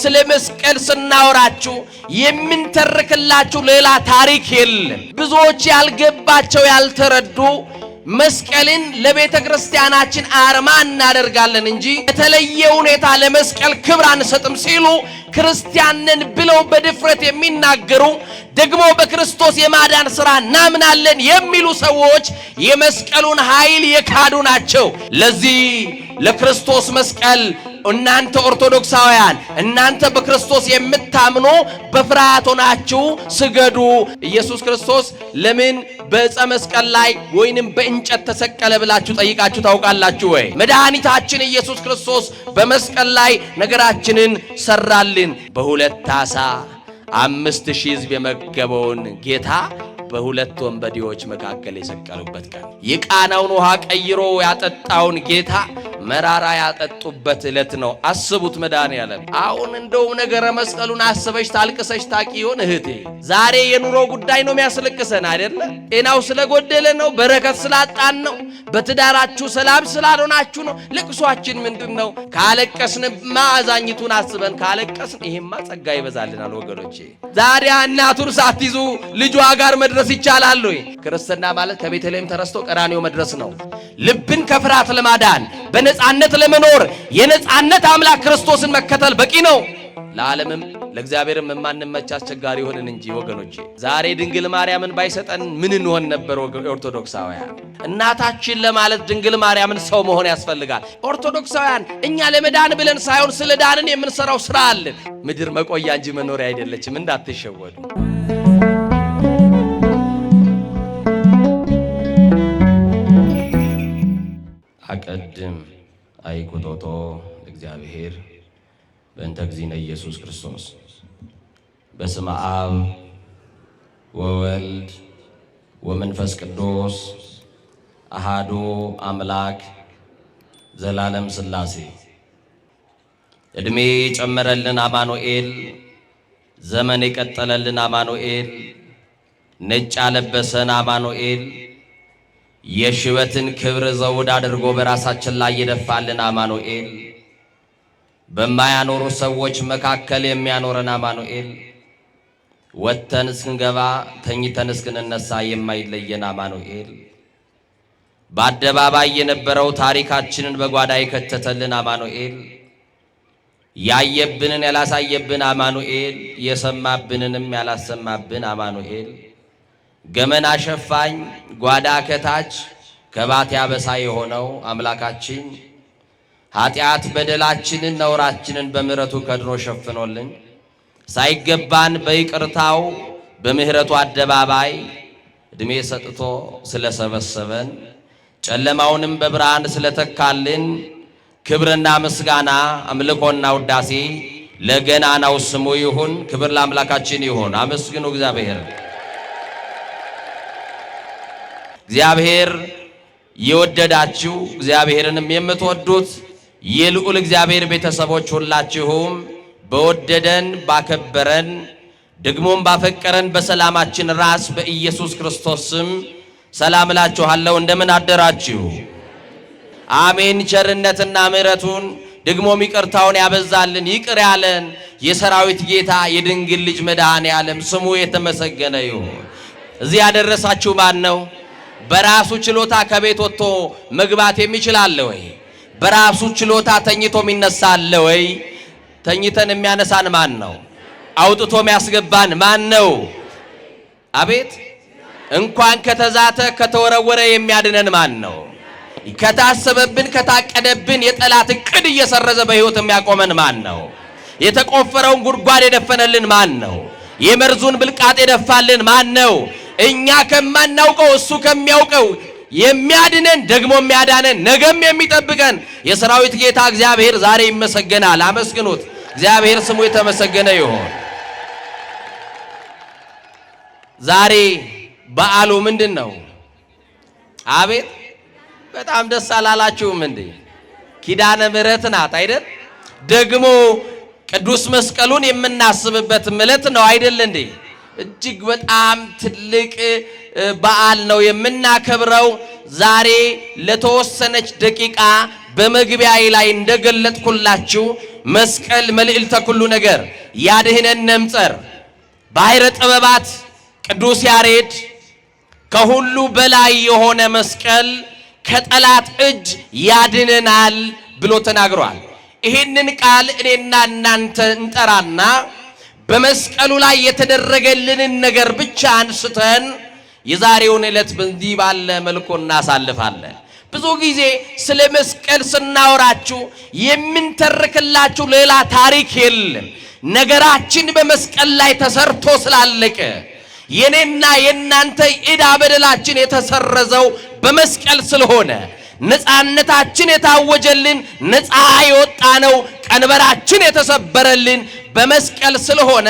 ስለ መስቀል ስናወራችሁ የምንተርክላችሁ ሌላ ታሪክ የለም። ብዙዎች ያልገባቸው ያልተረዱ መስቀልን ለቤተ ክርስቲያናችን አርማ እናደርጋለን እንጂ የተለየ ሁኔታ ለመስቀል ክብር አንሰጥም ሲሉ ክርስቲያንን ብለው በድፍረት የሚናገሩ ደግሞ በክርስቶስ የማዳን ሥራ እናምናለን የሚሉ ሰዎች የመስቀሉን ኃይል የካዱ ናቸው። ለዚህ ለክርስቶስ መስቀል እናንተ ኦርቶዶክሳውያን እናንተ በክርስቶስ የምታምኑ በፍርሃት ሆናችሁ ስገዱ። ኢየሱስ ክርስቶስ ለምን በዕፀ መስቀል ላይ ወይንም በእንጨት ተሰቀለ ብላችሁ ጠይቃችሁ ታውቃላችሁ ወይ? መድኃኒታችን ኢየሱስ ክርስቶስ በመስቀል ላይ ነገራችንን ሰራልን። በሁለት ዓሣ 5000 ሕዝብ የመገበውን ጌታ በሁለት ወንበዴዎች መካከል የሰቀሉበት ቀን፣ የቃናውን ውሃ ቀይሮ ያጠጣውን ጌታ መራራ ያጠጡበት ዕለት ነው። አስቡት መድኃኒዓለም። አሁን እንደውም ነገረ መስቀሉን አስበሽ ታልቅሰሽ ታቂ ይሆን እህቴ? ዛሬ የኑሮ ጉዳይ ነው የሚያስለቅሰን አይደለ? ጤናው ስለጎደለ ነው? በረከት ስላጣን ነው? በትዳራችሁ ሰላም ስላልሆናችሁ ነው? ልቅሷችን ምንድን ነው? ካለቀስንማ አዛኝቱን አስበን ካለቀስን ይሄማ ጸጋ ይበዛልናል ወገኖቼ። ዛሬ እናቱን ሳትይዙ ልጇ ጋር መድረስ ይቻላል ወይ? ክርስትና ማለት ከቤተልሔም ተነስቶ ቀራንዮ መድረስ ነው። ልብን ከፍርሃት ለማዳን በነጻነት ለመኖር የነጻነት አምላክ ክርስቶስን መከተል በቂ ነው። ለዓለምም ለእግዚአብሔርም የማንመች አስቸጋሪ ሆነን እንጂ ወገኖቼ። ዛሬ ድንግል ማርያምን ባይሰጠን ምን እንሆን ነበር? ኦርቶዶክሳውያን እናታችን ለማለት ድንግል ማርያምን ሰው መሆን ያስፈልጋል። ኦርቶዶክሳውያን እኛ ለመዳን ብለን ሳይሆን ስለ ዳንን የምንሰራው ስራ አለን። ምድር መቆያ እንጂ መኖሪያ አይደለችም፣ እንዳትሸወዱ። አቀድም አይኩቶቶ እግዚአብሔር በእንተ እግዚእነ ኢየሱስ ክርስቶስ። በስመ አብ ወወልድ ወመንፈስ ቅዱስ አሃዱ አምላክ ዘላለም ሥላሴ። ዕድሜ የጨመረልን አማኑኤል፣ ዘመን የቀጠለልን አማኑኤል፣ ነጭ ያለበሰን አማኑኤል፣ የሽበትን ክብር ዘውድ አድርጎ በራሳችን ላይ የደፋልን አማኑኤል፣ በማያኖሩ ሰዎች መካከል የሚያኖረን አማኑኤል፣ ወጥተን እስክንገባ ተኝተን እስክንነሳ የማይለየን አማኑኤል፣ በአደባባይ የነበረው ታሪካችንን በጓዳ የከተተልን አማኑኤል፣ ያየብንን ያላሳየብን አማኑኤል፣ የሰማብንንም ያላሰማብን አማኑኤል፣ ገመና ሸፋኝ ጓዳ ከታች ከባት ያበሳ የሆነው አምላካችን ኃጢአት በደላችንን ነውራችንን በምህረቱ ከድኖ ሸፍኖልን ሳይገባን በይቅርታው በምህረቱ አደባባይ ዕድሜ ሰጥቶ ስለሰበሰበን ጨለማውንም በብርሃን ስለተካልን ክብርና ምስጋና አምልኮና ውዳሴ ለገናናው ስሙ ይሁን። ክብር ለአምላካችን ይሁን። አመስግኑ እግዚአብሔር። እግዚአብሔር የወደዳችሁ እግዚአብሔርንም የምትወዱት የልዑል እግዚአብሔር ቤተሰቦች ሁላችሁም በወደደን ባከበረን ደግሞም ባፈቀረን በሰላማችን ራስ በኢየሱስ ክርስቶስ ስም ሰላም እላችኋለሁ። እንደምን አደራችሁ? አሜን። ቸርነትና ምሕረቱን ደግሞም ይቅርታውን ያበዛልን ይቅር ያለን የሰራዊት ጌታ የድንግል ልጅ መድኃኔዓለም ስሙ የተመሰገነ ይሁን። እዚህ ያደረሳችሁ ማን ነው? በራሱ ችሎታ ከቤት ወጥቶ መግባት የሚችል አለ ወይ? በራሱ ችሎታ ተኝቶ የሚነሳ አለ ወይ? ተኝተን የሚያነሳን ማን ነው? አውጥቶ የሚያስገባን ማን ነው? አቤት! እንኳን ከተዛተ ከተወረወረ የሚያድነን ማን ነው? ከታሰበብን ከታቀደብን የጠላት ዕቅድ እየሰረዘ በሕይወት የሚያቆመን ማን ነው? የተቆፈረውን ጉድጓድ የደፈነልን ማን ነው? የመርዙን ብልቃጥ የደፋልን ማን ነው? እኛ ከማናውቀው እሱ ከሚያውቀው የሚያድነን ደግሞ የሚያዳነን ነገም የሚጠብቀን የሰራዊት ጌታ እግዚአብሔር ዛሬ ይመሰገናል። አመስግኑት። እግዚአብሔር ስሙ የተመሰገነ ይሁን። ዛሬ በዓሉ ምንድን ነው? አቤት! በጣም ደስ አላላችሁም እንዴ? ኪዳነ ምሕረት ናት አይደል? ደግሞ ቅዱስ መስቀሉን የምናስብበት ዕለት ነው አይደል እንዴ? እጅግ በጣም ትልቅ በዓል ነው የምናከብረው። ዛሬ ለተወሰነች ደቂቃ በመግቢያዬ ላይ እንደገለጥኩላችሁ መስቀል መልዕልተ ኩሉ ነገር ያድህነን ነምጸር ባሕረ ጥበባት ቅዱስ ያሬድ ከሁሉ በላይ የሆነ መስቀል ከጠላት እጅ ያድነናል ብሎ ተናግሯል። ይህንን ቃል እኔና እናንተ እንጠራና በመስቀሉ ላይ የተደረገልንን ነገር ብቻ አንስተን የዛሬውን ዕለት በእንዲህ ባለ መልኩ እናሳልፋለን። ብዙ ጊዜ ስለ መስቀል ስናወራችሁ የምንተርክላችሁ ሌላ ታሪክ የለም። ነገራችን በመስቀል ላይ ተሰርቶ ስላለቀ የኔና የናንተ ዕዳ በደላችን የተሰረዘው በመስቀል ስለሆነ ነፃነታችን የታወጀልን ነፃ የወጣነው ቀንበራችን የተሰበረልን በመስቀል ስለሆነ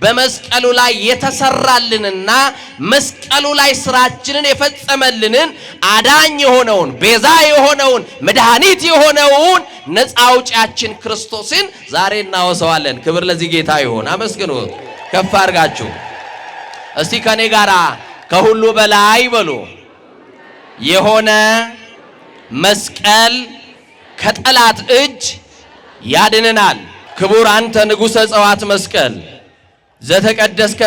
በመስቀሉ ላይ የተሰራልንና መስቀሉ ላይ ስራችንን የፈጸመልንን አዳኝ የሆነውን ቤዛ የሆነውን መድኃኒት የሆነውን ነፃ አውጪያችን ክርስቶስን ዛሬ እናወሳዋለን። ክብር ለዚህ ጌታ ይሁን። አመስግኑት ከፍ አድርጋችሁ። እስቲ ከኔ ጋራ ከሁሉ በላይ በሉ የሆነ መስቀል ከጠላት እጅ ያድነናል። ክቡር አንተ ንጉሠ ጸዋት መስቀል ዘተቀደስከ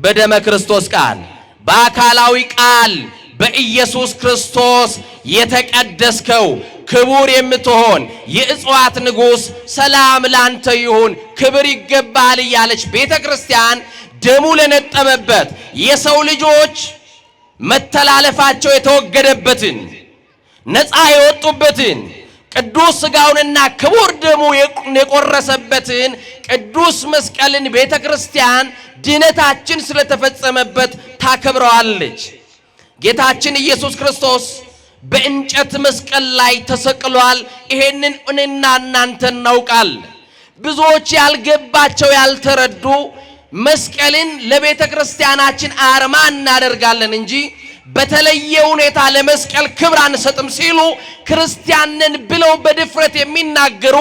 በደመ ክርስቶስ ቃል በአካላዊ ቃል በኢየሱስ ክርስቶስ የተቀደስከው ክቡር የምትሆን የእጽዋት ንጉሥ ሰላም ላንተ ይሁን ክብር ይገባል እያለች ቤተ ክርስቲያን ደሙ ለነጠበበት የሰው ልጆች መተላለፋቸው የተወገደበትን ነፃ የወጡበትን ቅዱስ ሥጋውንና ክቡር ደሙ የቆረሰበትን ቅዱስ መስቀልን ቤተ ክርስቲያን ድነታችን ስለተፈጸመበት ታከብረዋለች። ጌታችን ኢየሱስ ክርስቶስ በእንጨት መስቀል ላይ ተሰቅሏል። ይሄንን እኔና እናንተ እናውቃለን። ብዙዎች ያልገባቸው ያልተረዱ መስቀልን ለቤተ ክርስቲያናችን አርማ እናደርጋለን እንጂ በተለየ ሁኔታ ለመስቀል ክብር አንሰጥም ሲሉ ክርስቲያንን ብለው በድፍረት የሚናገሩ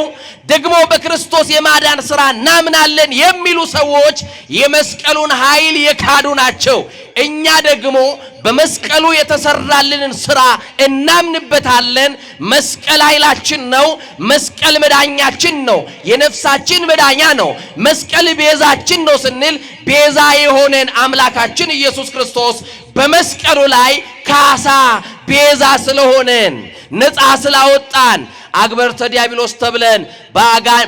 ደግሞ በክርስቶስ የማዳን ሥራ እናምናለን የሚሉ ሰዎች የመስቀሉን ኃይል የካዱ ናቸው። እኛ ደግሞ በመስቀሉ የተሰራልንን ሥራ እናምንበታለን። መስቀል ኃይላችን ነው። መስቀል መዳኛችን ነው። የነፍሳችን መዳኛ ነው። መስቀል ቤዛችን ነው ስንል ቤዛ የሆነን አምላካችን ኢየሱስ ክርስቶስ በመስቀሉ ላይ ካሳ ቤዛ ስለሆነን ነፃ ስላወጣን አግበርተ ዲያብሎስ ተብለን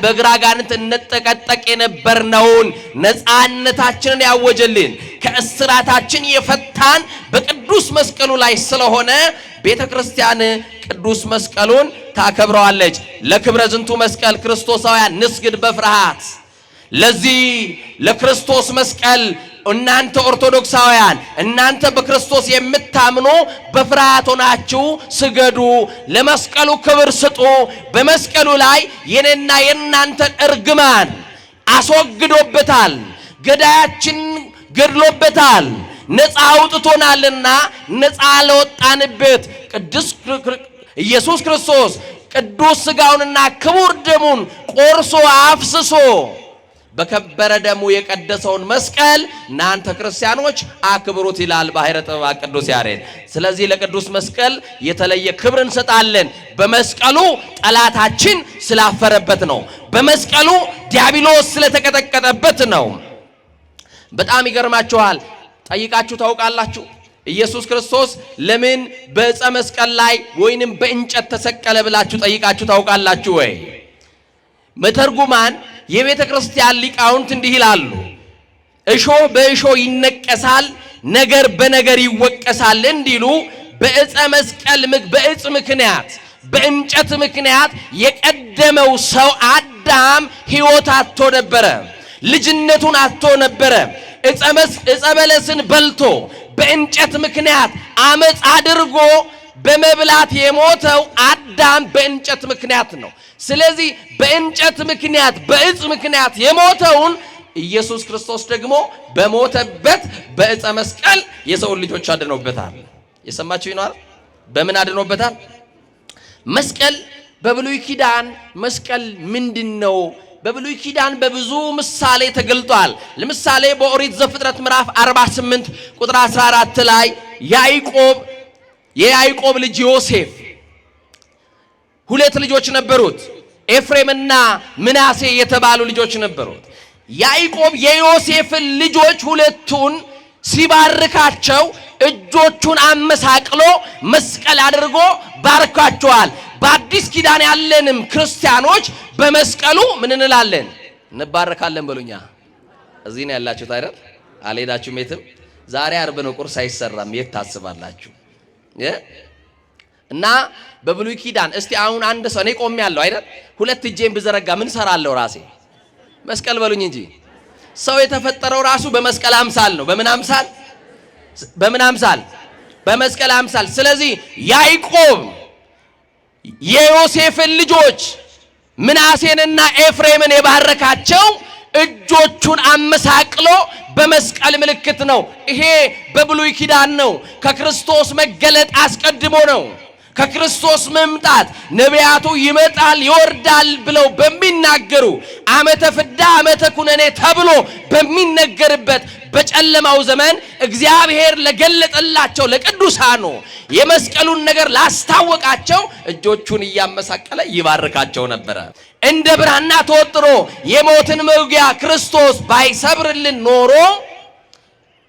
በግራ አጋንንት እንጠቀጠቅ የነበርነውን ነፃነታችንን ያወጀልን ከእስራታችን የፈታን በቅዱስ መስቀሉ ላይ ስለሆነ ቤተ ክርስቲያን ቅዱስ መስቀሉን ታከብረዋለች። ለክብረ ዝንቱ መስቀል ክርስቶሳውያን ንስግድ በፍርሃት። ለዚህ ለክርስቶስ መስቀል እናንተ ኦርቶዶክሳውያን እናንተ በክርስቶስ የምታምኑ በፍርሃት ሆናችሁ ስገዱ፣ ለመስቀሉ ክብር ስጡ። በመስቀሉ ላይ የኔና የናንተን እርግማን አስወግዶበታል፣ ገዳያችን ገድሎበታል፣ ነፃ አውጥቶናልና ነፃ ለወጣንበት ቅዱስ ኢየሱስ ክርስቶስ ቅዱስ ሥጋውንና ክቡር ደሙን ቆርሶ አፍስሶ በከበረ ደሙ የቀደሰውን መስቀል እናንተ ክርስቲያኖች አክብሩት ይላል ባሕረ ጥበባት ቅዱስ ያሬድ። ስለዚህ ለቅዱስ መስቀል የተለየ ክብር እንሰጣለን። በመስቀሉ ጠላታችን ስላፈረበት ነው። በመስቀሉ ዲያብሎስ ስለተቀጠቀጠበት ነው። በጣም ይገርማችኋል። ጠይቃችሁ ታውቃላችሁ? ኢየሱስ ክርስቶስ ለምን በዕፀ መስቀል ላይ ወይንም በእንጨት ተሰቀለ ብላችሁ ጠይቃችሁ ታውቃላችሁ ወይ? መተርጉማን የቤተ ክርስቲያን ሊቃውንት እንዲህ ይላሉ። እሾህ በእሾህ ይነቀሳል፣ ነገር በነገር ይወቀሳል እንዲሉ በዕፀ መስቀል በዕፅ ምክንያት በእንጨት ምክንያት የቀደመው ሰው አዳም ሕይወት አጥቶ ነበረ፣ ልጅነቱን አጥቶ ነበረ። ዕፀ በለስን በልቶ በእንጨት ምክንያት አመፅ አድርጎ በመብላት የሞተው አዳም በእንጨት ምክንያት ነው። ስለዚህ በእንጨት ምክንያት በዕፅ ምክንያት የሞተውን ኢየሱስ ክርስቶስ ደግሞ በሞተበት በዕፀ መስቀል የሰው ልጆች አድኖበታል። የሰማችሁ ይኖር በምን አድኖበታል? መስቀል በብሉይ ኪዳን መስቀል ምንድነው? በብሉይ ኪዳን በብዙ ምሳሌ ተገልጧል። ለምሳሌ በኦሪት ዘፍጥረት ምዕራፍ 48 ቁጥር 14 ላይ የያዕቆብ ልጅ ዮሴፍ ሁለት ልጆች ነበሩት፣ ኤፍሬምና ምናሴ የተባሉ ልጆች ነበሩት። ያዕቆብ የዮሴፍን ልጆች ሁለቱን ሲባርካቸው እጆቹን አመሳቅሎ መስቀል አድርጎ ባርካቸዋል። በአዲስ ኪዳን ያለንም ክርስቲያኖች በመስቀሉ ምን እንላለን? እንባረካለን። በሉኛ እዚህ ነው ያላችሁት አይደል? አልሄዳችሁም የትም? ዛሬ ዓርብ ነው፣ ቁርስ አይሰራም። የት ታስባላችሁ? እና በብሉይ ኪዳን እስቲ አሁን አንድ ሰው እኔ ቆሜያለሁ አይደል? ሁለት እጄን ብዘረጋ ምን ሰራለሁ? ራሴ መስቀል በሉኝ እንጂ። ሰው የተፈጠረው ራሱ በመስቀል አምሳል ነው። በምን አምሳል? በምን አምሳል? በመስቀል አምሳል። ስለዚህ ያዕቆብ የዮሴፍን ልጆች ምናሴንና ኤፍሬምን የባረካቸው እጆቹን አመሳቅሎ በመስቀል ምልክት ነው። ይሄ በብሉይ ኪዳን ነው። ከክርስቶስ መገለጥ አስቀድሞ ነው። ከክርስቶስ መምጣት ነቢያቱ ይመጣል ይወርዳል ብለው በሚናገሩ ዓመተ ፍዳ ዓመተ ኩነኔ ተብሎ በሚነገርበት በጨለማው ዘመን እግዚአብሔር ለገለጠላቸው ለቅዱሳኑ የመስቀሉን ነገር ላስታወቃቸው እጆቹን እያመሳቀለ ይባርካቸው ነበረ። እንደ ብራና ተወጥሮ የሞትን መውጊያ ክርስቶስ ባይሰብርልን ኖሮ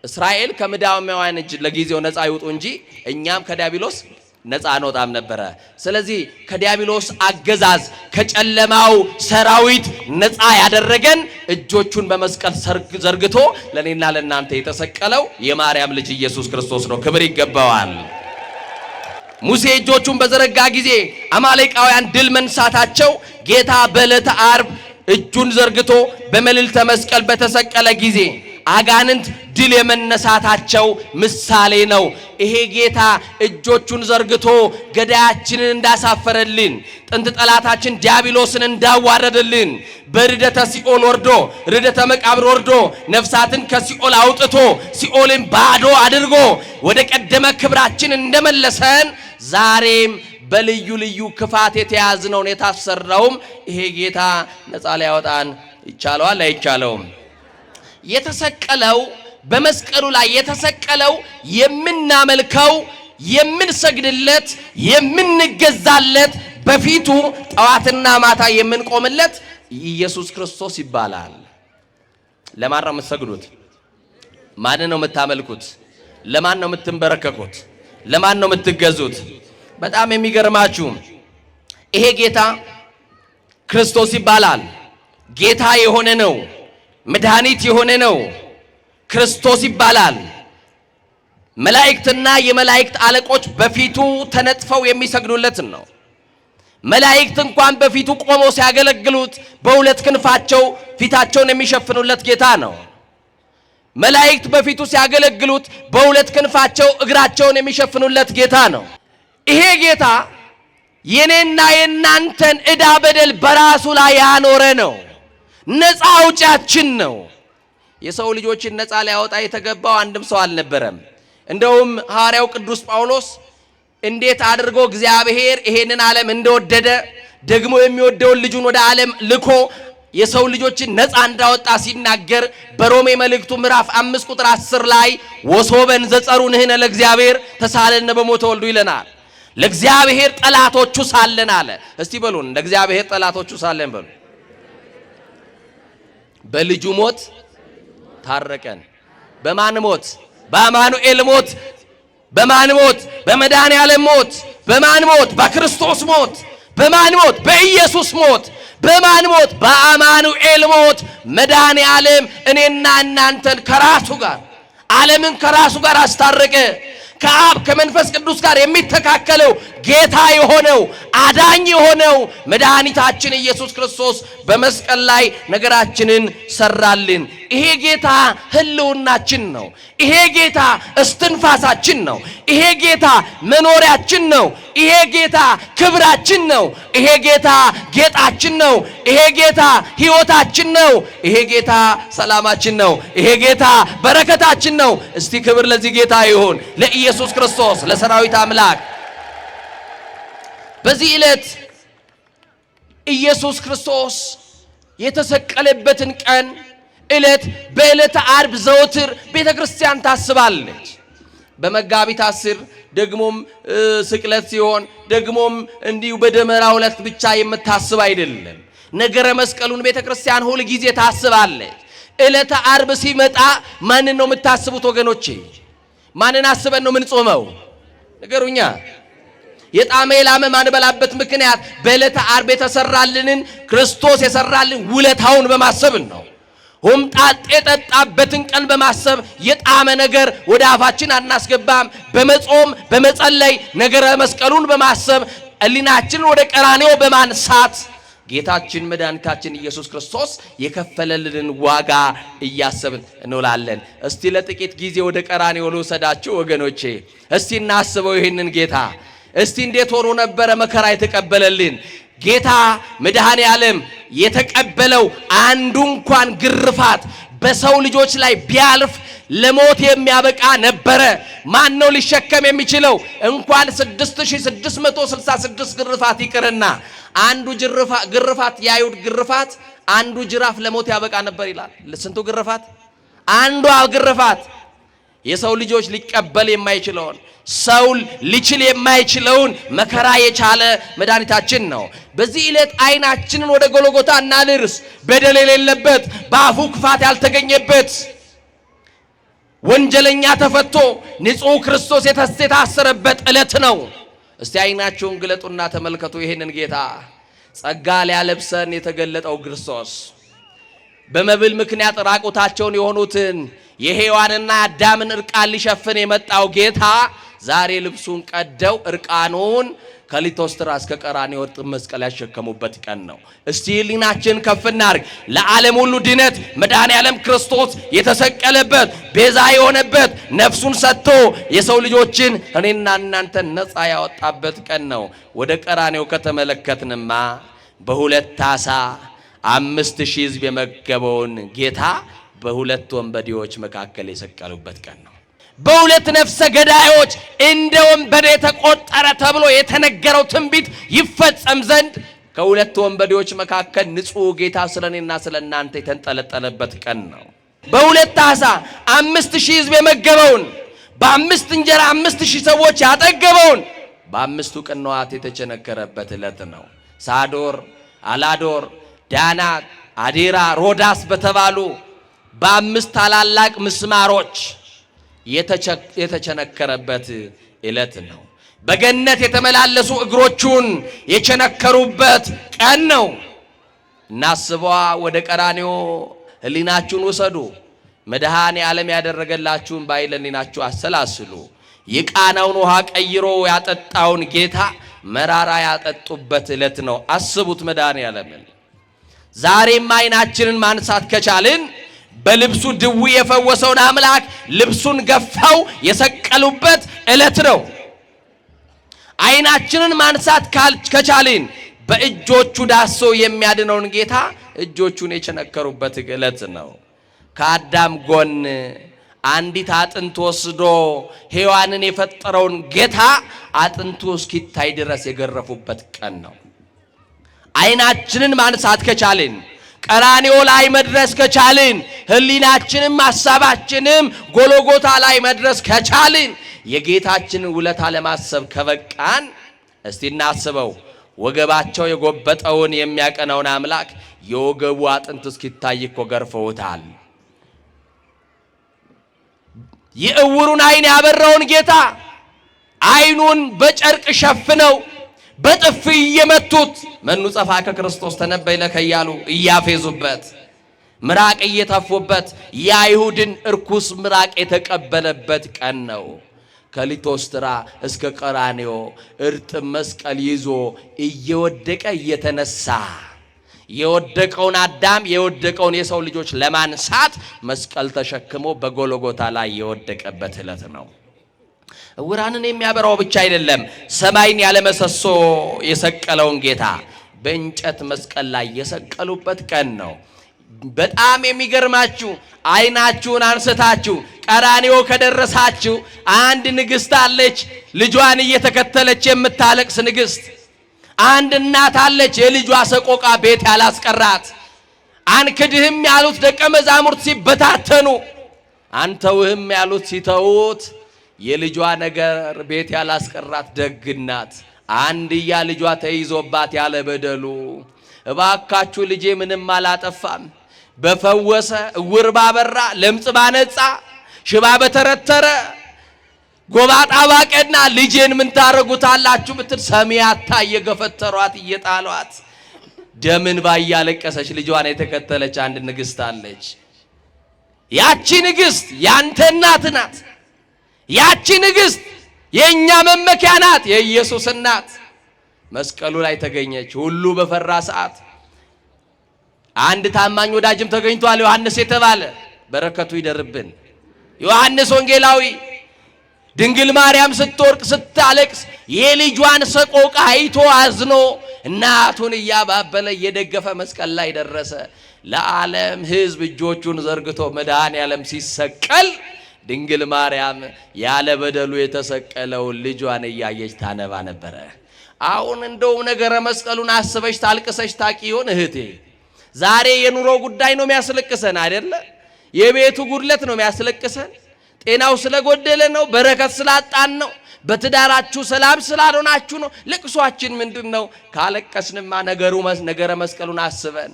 እስራኤል ከምድያማውያን እጅ ለጊዜው ነፃ ይውጡ እንጂ እኛም ከዲያብሎስ ነፃ አንወጣም ነበረ። ስለዚህ ከዲያብሎስ አገዛዝ ከጨለማው ሰራዊት ነፃ ያደረገን እጆቹን በመስቀል ዘርግቶ ለኔና ለናንተ የተሰቀለው የማርያም ልጅ ኢየሱስ ክርስቶስ ነው። ክብር ይገባዋል። ሙሴ እጆቹን በዘረጋ ጊዜ አማሌቃውያን ድል መንሳታቸው ጌታ በዕለተ ዓርብ እጁን ዘርግቶ በመልዕልተ መስቀል በተሰቀለ ጊዜ አጋንንት ድል የመነሳታቸው ምሳሌ ነው። ይሄ ጌታ እጆቹን ዘርግቶ ገዳያችንን እንዳሳፈረልን፣ ጥንት ጠላታችን ዲያብሎስን እንዳዋረደልን፣ በርደተ ሲኦል ወርዶ ርደተ መቃብር ወርዶ ነፍሳትን ከሲኦል አውጥቶ ሲኦልን ባዶ አድርጎ ወደ ቀደመ ክብራችን እንደመለሰን ዛሬም በልዩ ልዩ ክፋት የተያዝነውን የታሰርነውም ይሄ ጌታ ነፃ ሊያወጣን ይቻለዋል አይቻለውም? የተሰቀለው በመስቀሉ ላይ የተሰቀለው የምናመልከው የምንሰግድለት የምንገዛለት በፊቱ ጠዋትና ማታ የምንቆምለት ኢየሱስ ክርስቶስ ይባላል። ለማን ነው የምትሰግዱት? ማን ነው የምታመልኩት? ለማን ነው የምትንበረከኩት? ለማን ነው የምትገዙት? በጣም የሚገርማችሁ ይሄ ጌታ ክርስቶስ ይባላል። ጌታ የሆነ ነው። መድኃኒት የሆነ ነው። ክርስቶስ ይባላል። መላእክትና የመላእክት አለቆች በፊቱ ተነጥፈው የሚሰግዱለት ነው። መላእክት እንኳን በፊቱ ቆመው ሲያገለግሉት በሁለት ክንፋቸው ፊታቸውን የሚሸፍኑለት ጌታ ነው። መላእክት በፊቱ ሲያገለግሉት በሁለት ክንፋቸው እግራቸውን የሚሸፍኑለት ጌታ ነው። ይሄ ጌታ የኔና የናንተን ዕዳ በደል በራሱ ላይ ያኖረ ነው። ነፃ አውጫችን ነው። የሰው ልጆችን ነፃ ሊያወጣ የተገባው አንድም ሰው አልነበረም። እንደውም ሐዋርያው ቅዱስ ጳውሎስ እንዴት አድርጎ እግዚአብሔር ይሄንን ዓለም እንደወደደ ደግሞ የሚወደውን ልጁን ወደ ዓለም ልኮ የሰው ልጆችን ነፃ እንዳወጣ ሲናገር በሮሜ መልእክቱ ምዕራፍ 5 ቁጥር 10 ላይ ወሶበን ዘጸሩ ንሕነ ለእግዚአብሔር ተሳለነ በሞተ ወልዱ ይለናል። ለእግዚአብሔር ጠላቶቹ ሳለን አለ። እስቲ በሉን ለእግዚአብሔር ጠላቶቹ ሳለን በሉ። በልጁ ሞት ታረቀን። በማን ሞት? በአማኑኤል ሞት። በማን ሞት? በመድኃኔዓለም ሞት። በማን ሞት? በክርስቶስ ሞት። በማን ሞት? በኢየሱስ ሞት። በማን ሞት? በአማኑኤል ሞት። መድኃኔዓለም እኔና እናንተን ከራሱ ጋር ዓለምን ከራሱ ጋር አስታረቀ። ከአብ ከመንፈስ ቅዱስ ጋር የሚተካከለው ጌታ የሆነው አዳኝ የሆነው መድኃኒታችን ኢየሱስ ክርስቶስ በመስቀል ላይ ነገራችንን ሰራልን። ይሄ ጌታ ህልውናችን ነው። ይሄ ጌታ እስትንፋሳችን ነው። ይሄ ጌታ መኖሪያችን ነው። ይሄ ጌታ ክብራችን ነው። ይሄ ጌታ ጌጣችን ነው። ይሄ ጌታ ሕይወታችን ነው። ይሄ ጌታ ሰላማችን ነው። ይሄ ጌታ በረከታችን ነው። እስቲ ክብር ለዚህ ጌታ ይሁን፣ ለኢየሱስ ክርስቶስ ለሰራዊት አምላክ። በዚህ ዕለት ኢየሱስ ክርስቶስ የተሰቀለበትን ቀን ዕለት በዕለተ ዓርብ ዘወትር ቤተ ክርስቲያን ታስባለች። በመጋቢት 10 ደግሞም ስቅለት ሲሆን ደግሞም እንዲሁ በደመራው ዕለት ብቻ የምታስብ አይደለም። ነገረ መስቀሉን ቤተክርስቲያን ሁሉ ጊዜ ታስባለች። ዕለተ ዓርብ ሲመጣ ማንን ነው የምታስቡት ወገኖቼ? ማንን አስበን ነው ምን ጾመው? ንገሩኛ። የጣመ የላመ ማንበላበት ምክንያት በዕለተ ዓርብ የተሰራልንን ክርስቶስ የሰራልን ውለታውን በማሰብ ነው። ሆምጣጤ የጠጣበትን ቀን በማሰብ የጣመ ነገር ወደ አፋችን አናስገባም። በመጾም በመጸለይ ነገረ መስቀሉን በማሰብ ሕሊናችንን ወደ ቀራንዮ በማንሳት ጌታችን መድኃኒታችን ኢየሱስ ክርስቶስ የከፈለልን ዋጋ እያሰብን እንውላለን። እስቲ ለጥቂት ጊዜ ወደ ቀራንዮ ልውሰዳችሁ ወገኖቼ። እስቲ እናስበው ይህንን ጌታ። እስቲ እንዴት ሆኖ ነበረ መከራ የተቀበለልን ጌታ መድኃኔ ዓለም። የተቀበለው አንዱ እንኳን ግርፋት በሰው ልጆች ላይ ቢያልፍ ለሞት የሚያበቃ ነበረ። ማን ነው ሊሸከም የሚችለው? እንኳን 6666 ግርፋት ይቅርና አንዱ ግርፋት የአይሁድ ግርፋት አንዱ ጅራፍ ለሞት ያበቃ ነበር ይላል። ስንቱ ግርፋት? አንዱ ግርፋት የሰው ልጆች ሊቀበል የማይችለውን ሰው ሊችል የማይችለውን መከራ የቻለ መድኃኒታችን ነው። በዚህ ዕለት አይናችንን ወደ ጎልጎታ እናድርስ። በደል የሌለበት በአፉ ክፋት ያልተገኘበት ወንጀለኛ ተፈቶ ንጹሕ ክርስቶስ የታሰረበት ዕለት ነው። እስቲ አይናችሁን ግለጡና ተመልከቱ ይሄንን ጌታ። ጸጋ ሊያለብሰን የተገለጠው ክርስቶስ በመብል ምክንያት ራቁታቸውን የሆኑትን የሔዋንና አዳምን እርቃን ሊሸፍን የመጣው ጌታ ዛሬ ልብሱን ቀደው እርቃኑን ከሊቶስትራ እስከ ቀራንዮ መስቀል ያሸከሙበት ቀን ነው። እስቲ ሕሊናችን ከፍ እናድርግ። ለዓለም ሁሉ ድነት መድኃኔ ዓለም ክርስቶስ የተሰቀለበት ቤዛ የሆነበት ነፍሱን ሰጥቶ የሰው ልጆችን እኔና እናንተን ነፃ ያወጣበት ቀን ነው። ወደ ቀራንዮ ከተመለከትንማ በሁለት ዓሣ 5000 ሕዝብ የመገበውን ጌታ በሁለት ወንበዴዎች መካከል የሰቀሉበት ቀን ነው። በሁለት ነፍሰ ገዳዮች እንደ ወንበዴ ተቆጠረ ተብሎ የተነገረው ትንቢት ይፈጸም ዘንድ ከሁለት ወንበዴዎች መካከል ንጹሕ ጌታ ስለኔና ስለናንተ የተንጠለጠለበት ቀን ነው። በሁለት ዓሣ 5000 ሕዝብ የመገበውን በአምስት እንጀራ 5000 ሰዎች ያጠገበውን በአምስቱ ቅንዋት የተቸነከረበት ዕለት ነው። ሳዶር፣ አላዶር፣ ዳናት፣ አዴራ፣ ሮዳስ በተባሉ በአምስት ታላላቅ ምስማሮች የተቸነከረበት ዕለት ነው። በገነት የተመላለሱ እግሮቹን የቸነከሩበት ቀን ነው። እናስቧ። ወደ ቀራንዮ ሕሊናችሁን ውሰዱ። መድኃኔ ዓለም ያደረገላችሁን በኃይለ ሕሊናችሁ አሰላስሉ። የቃናውን ውሃ ቀይሮ ያጠጣውን ጌታ መራራ ያጠጡበት ዕለት ነው። አስቡት መድኃኔ ዓለምን። ዛሬም አይናችንን ማንሳት ከቻልን በልብሱ ድዊ የፈወሰውን አምላክ ልብሱን ገፈው የሰቀሉበት ዕለት ነው። አይናችንን ማንሳት ከቻልን በእጆቹ ዳሶ የሚያድነውን ጌታ እጆቹን የቸነከሩበት ዕለት ነው። ከአዳም ጎን አንዲት አጥንት ወስዶ ሔዋንን የፈጠረውን ጌታ አጥንቱ እስኪታይ ድረስ የገረፉበት ቀን ነው። አይናችንን ማንሳት ከቻልን ቀራንዮ ላይ መድረስ ከቻልን ሕሊናችንም ሐሳባችንም ጎልጎታ ላይ መድረስ ከቻልን የጌታችንን ውለታ ለማሰብ ከበቃን እስቲ እናስበው። ወገባቸው የጎበጠውን የሚያቀናውን አምላክ የወገቡ አጥንት እስኪታይ እኮ ገርፈውታል። የእውሩን አይን ያበራውን ጌታ አይኑን በጨርቅ ሸፍነው በጥፊ እየመቱት መኑ ጸፋከ ክርስቶስ ተነበይ ለከ እያሉ እያፌዙበት ምራቅ እየተፉበት የአይሁድን እርኩስ ምራቅ የተቀበለበት ቀን ነው። ከሊቶስትራ እስከ ቀራንዮ እርጥብ መስቀል ይዞ እየወደቀ እየተነሳ የወደቀውን አዳም የወደቀውን የሰው ልጆች ለማንሳት መስቀል ተሸክሞ በጎልጎታ ላይ የወደቀበት ዕለት ነው። ዕውራንን የሚያበራው ብቻ አይደለም፣ ሰማይን ያለመሰሶ የሰቀለውን ጌታ በእንጨት መስቀል ላይ የሰቀሉበት ቀን ነው። በጣም የሚገርማችሁ አይናችሁን አንስታችሁ ቀራንዮ ከደረሳችሁ አንድ ንግሥት አለች፣ ልጇን እየተከተለች የምታለቅስ ንግሥት። አንድ እናት አለች፣ የልጇ ሰቆቃ ቤት ያላስቀራት። አንክድህም ያሉት ደቀ መዛሙርት ሲበታተኑ፣ አንተውህም ያሉት ሲተውት የልጇ ነገር ቤት ያላስቀራት ደግናት አንድያ ልጇ ተይዞባት ያለ በደሉ እባካችሁ ልጄ ምንም አላጠፋም በፈወሰ እውር ባበራ ለምጽ ባነጻ ሽባ በተረተረ ጎባጣ ባቀና ልጄን ምን ታረጉታላችሁ ብትል ሰሚያታ እየገፈተሯት እየጣሏት ደምን ባያለቀሰች ልጇን የተከተለች አንድ ንግስት አለች። ያቺ ንግስት ያንተ እናት ናት። ያቺ ንግስት የኛ መመኪያ ናት፣ የኢየሱስ እናት መስቀሉ ላይ ተገኘች። ሁሉ በፈራ ሰዓት አንድ ታማኝ ወዳጅም ተገኝቷል፣ ዮሐንስ የተባለ በረከቱ ይደርብን። ዮሐንስ ወንጌላዊ ድንግል ማርያም ስትወርቅ ስታለቅስ የልጇን ሰቆቃ አይቶ አዝኖ እናቱን እያባበለ እየደገፈ መስቀል ላይ ደረሰ። ለዓለም ሕዝብ እጆቹን ዘርግቶ መድኃኔዓለም ሲሰቀል ድንግል ማርያም ያለ በደሉ የተሰቀለውን ልጇን እያየች ታነባ ነበረ። አሁን እንደው ነገረ መስቀሉን አስበሽ ታልቅሰሽ ታቂ ይሆን እህቴ? ዛሬ የኑሮ ጉዳይ ነው የሚያስለቅሰን አይደለ? የቤቱ ጉድለት ነው የሚያስለቅሰን። ጤናው ስለጎደለ ነው፣ በረከት ስላጣን ነው፣ በትዳራችሁ ሰላም ስላልሆናችሁ ነው። ልቅሷችን ምንድነው? ካለቀስንማ ነገረ መስቀሉን አስበን፣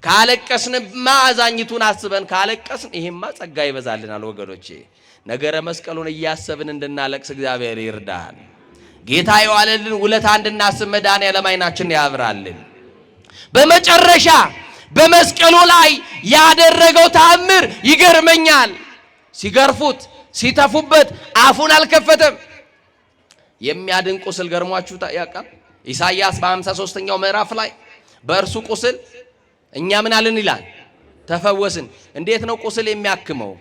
ካለቀስንማ አዛኝቱን አስበን ካለቀስን ይሄማ ጸጋ ይበዛልናል ወገኖቼ። ነገረ መስቀሉን እያሰብን እንድናለቅስ እግዚአብሔር ይርዳን። ጌታ የዋለልን ውለታ እንድናስብ መድኃኔዓለም ዓይናችንን ያብራልን። በመጨረሻ በመስቀሉ ላይ ያደረገው ተአምር ይገርመኛል። ሲገርፉት ሲተፉበት አፉን አልከፈተም። የሚያድን ቁስል ገርሟችሁ ያውቃል? ኢሳይያስ በ53ኛው ምዕራፍ ላይ በእርሱ ቁስል እኛ ምን አልን ይላል? ተፈወስን። እንዴት ነው ቁስል የሚያክመው?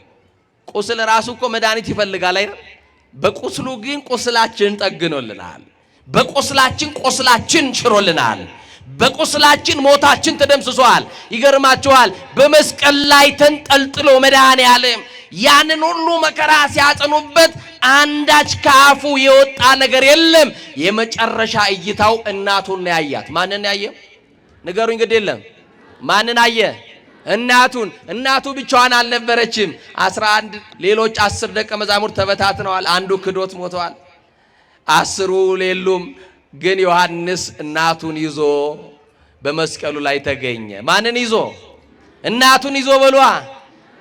ቁስል ራሱ እኮ መድኃኒት ይፈልጋል አይደል? በቁስሉ ግን ቁስላችን ጠግኖልናል። በቁስላችን ቁስላችን ሽሮልናል። በቁስላችን ሞታችን ተደምስሷል። ይገርማችኋል፣ በመስቀል ላይ ተንጠልጥሎ መድኃኔዓለም ያንን ሁሉ መከራ ሲያጸኑበት አንዳች ከአፉ የወጣ ነገር የለም። የመጨረሻ እይታው እናቱን ያያት። ማንን ያየ? ንገሩኝ። ግድ የለም ማንን አየ? እናቱን። እናቱ ብቻዋን አልነበረችም። 11 ሌሎች 10 ደቀ መዛሙርት ተበታትነዋል። አንዱ ክዶት ሞተዋል። 10ሩ ሌሉም። ግን ዮሐንስ እናቱን ይዞ በመስቀሉ ላይ ተገኘ። ማንን ይዞ? እናቱን ይዞ በሏ።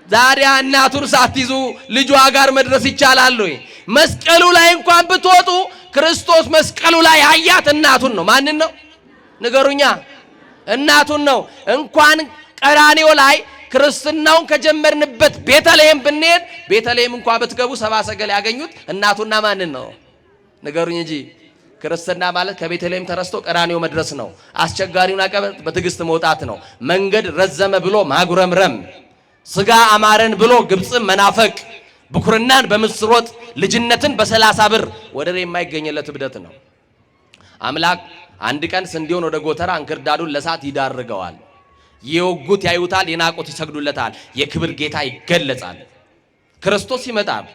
ዛሬ እናቱን ሳትይዙ ልጇ ጋር መድረስ ይቻላል ወይ? መስቀሉ ላይ እንኳን ብትወጡ ክርስቶስ መስቀሉ ላይ ያያት እናቱን ነው። ማንን ነው? ንገሩኛ። እናቱን ነው። እንኳን ቀራንዮ ላይ ክርስትናውን ከጀመርንበት ቤተልሔም ብንሄድ ቤተልሔም እንኳን ብትገቡ ሰብአ ሰገል ያገኙት እናቱና ማንን ነው? ንገሩኝ እንጂ። ክርስትና ማለት ከቤተልሔም ተረስቶ ቀራንዮ መድረስ ነው። አስቸጋሪውን አቀበት በትዕግስት መውጣት ነው። መንገድ ረዘመ ብሎ ማጉረምረም፣ ስጋ አማረን ብሎ ግብፅን መናፈቅ፣ ብኩርናን በምስር ወጥ፣ ልጅነትን በ30 ብር ወደር የማይገኝለት እብደት ነው። አምላክ አንድ ቀን ስንዴውን ወደ ጎተራ እንክርዳዱን ለሳት ይዳርገዋል። የወጉት ያዩታል፣ የናቁት ይሰግዱለታል። የክብር ጌታ ይገለጻል። ክርስቶስ ይመጣል።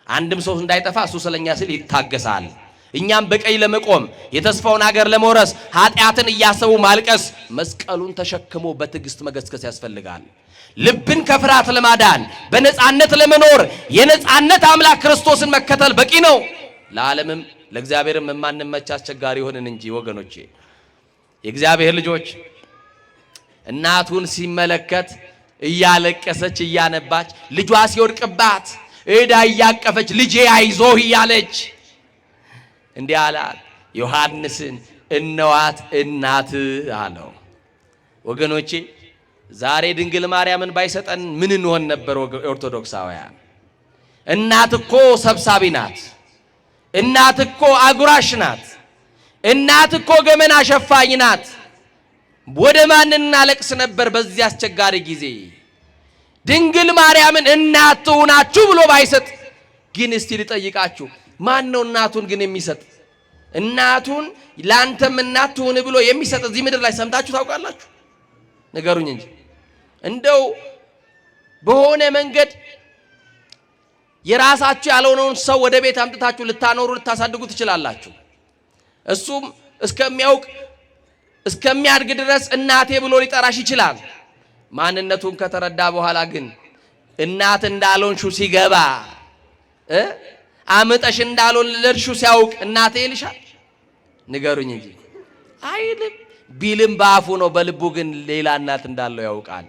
አንድም ሰው እንዳይጠፋ እሱ ስለኛ ሲል ይታገሳል። እኛም በቀኝ ለመቆም የተስፋውን ሀገር ለመውረስ ኃጢአትን እያሰቡ ማልቀስ፣ መስቀሉን ተሸክሞ በትዕግስት መገስገስ ያስፈልጋል። ልብን ከፍርሃት ለማዳን በነጻነት ለመኖር የነጻነት አምላክ ክርስቶስን መከተል በቂ ነው። ለዓለምም ለእግዚአብሔርም የማንመች አስቸጋሪ ሆነን እንጂ ወገኖቼ፣ የእግዚአብሔር ልጆች እናቱን ሲመለከት እያለቀሰች እያነባች ልጇ ሲወድቅባት እዳ እያቀፈች ልጄ አይዞህ እያለች እንዲህ አላት። ዮሐንስን እነዋት እናት አለው። ወገኖቼ ዛሬ ድንግል ማርያምን ባይሰጠን ምን እንሆን ነበር? ኦርቶዶክሳውያን፣ እናት እኮ ሰብሳቢ ናት። እናት እኮ አጉራሽ ናት። እናት እኮ ገመና ሸፋኝ ናት። ወደ ማን እናለቅስ ነበር በዚህ አስቸጋሪ ጊዜ? ድንግል ማርያምን እናት ትሁናችሁ ብሎ ባይሰጥ ግን እስቲ ልጠይቃችሁ፣ ማን ነው እናቱን ግን የሚሰጥ? እናቱን ላንተም እናት ትሁን ብሎ የሚሰጥ እዚህ ምድር ላይ ሰምታችሁ ታውቃላችሁ? ንገሩኝ እንጂ። እንደው በሆነ መንገድ የራሳችሁ ያልሆነውን ሰው ወደ ቤት አምጥታችሁ ልታኖሩ ልታሳድጉ ትችላላችሁ። እሱም እስከሚያውቅ እስከሚያድግ ድረስ እናቴ ብሎ ሊጠራሽ ይችላል። ማንነቱን ከተረዳ በኋላ ግን እናት እንዳልሆንሹ ሲገባ አመጣሽ እንዳልወለድሽው ሲያውቅ እናቴ ይልሻል? ንገሩኝ እንጂ አይልም። ቢልም በአፉ ነው፣ በልቡ ግን ሌላ እናት እንዳለው ያውቃል።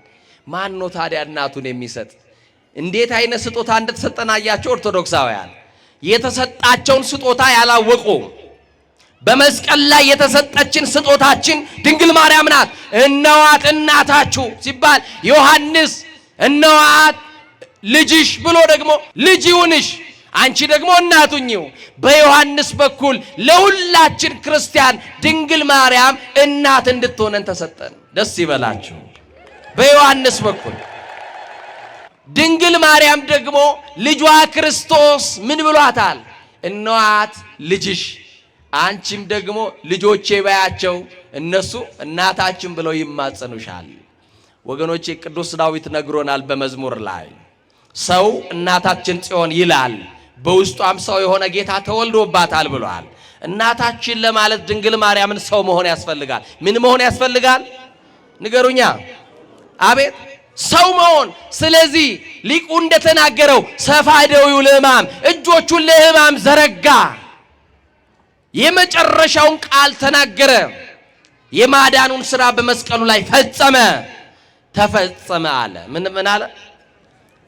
ማን ነው ታዲያ እናቱን የሚሰጥ? እንዴት አይነት ስጦታ እንደተሰጠን አያችሁ ኦርቶዶክሳውያን። የተሰጣቸውን ስጦታ ያላወቁ በመስቀል ላይ የተሰጠችን ስጦታችን ድንግል ማርያም ናት። እነዋት እናታችሁ ሲባል ዮሐንስ እነዋት ልጅሽ ብሎ ደግሞ ልጅ ይሁንሽ አንቺ ደግሞ እናቱኝው። በዮሐንስ በኩል ለሁላችን ክርስቲያን ድንግል ማርያም እናት እንድትሆነን ተሰጠን። ደስ ይበላችሁ። በዮሐንስ በኩል ድንግል ማርያም ደግሞ ልጇ ክርስቶስ ምን ብሏታል? እነዋት ልጅሽ አንቺም ደግሞ ልጆቼ ባያቸው እነሱ እናታችን ብለው ይማጸኑሻል። ወገኖቼ ቅዱስ ዳዊት ነግሮናል በመዝሙር ላይ ሰው እናታችን ጽዮን ይላል በውስጧም ሰው የሆነ ጌታ ተወልዶባታል ብሏል። እናታችን ለማለት ድንግል ማርያምን ሰው መሆን ያስፈልጋል። ምን መሆን ያስፈልጋል? ንገሩኛ። አቤት ሰው መሆን። ስለዚህ ሊቁ እንደተናገረው ሰፋደዊው ለሕማም እጆቹን ለሕማም ዘረጋ፣ የመጨረሻውን ቃል ተናገረ። የማዳኑን ሥራ በመስቀሉ ላይ ፈጸመ። ተፈጸመ አለ። ምን አለ?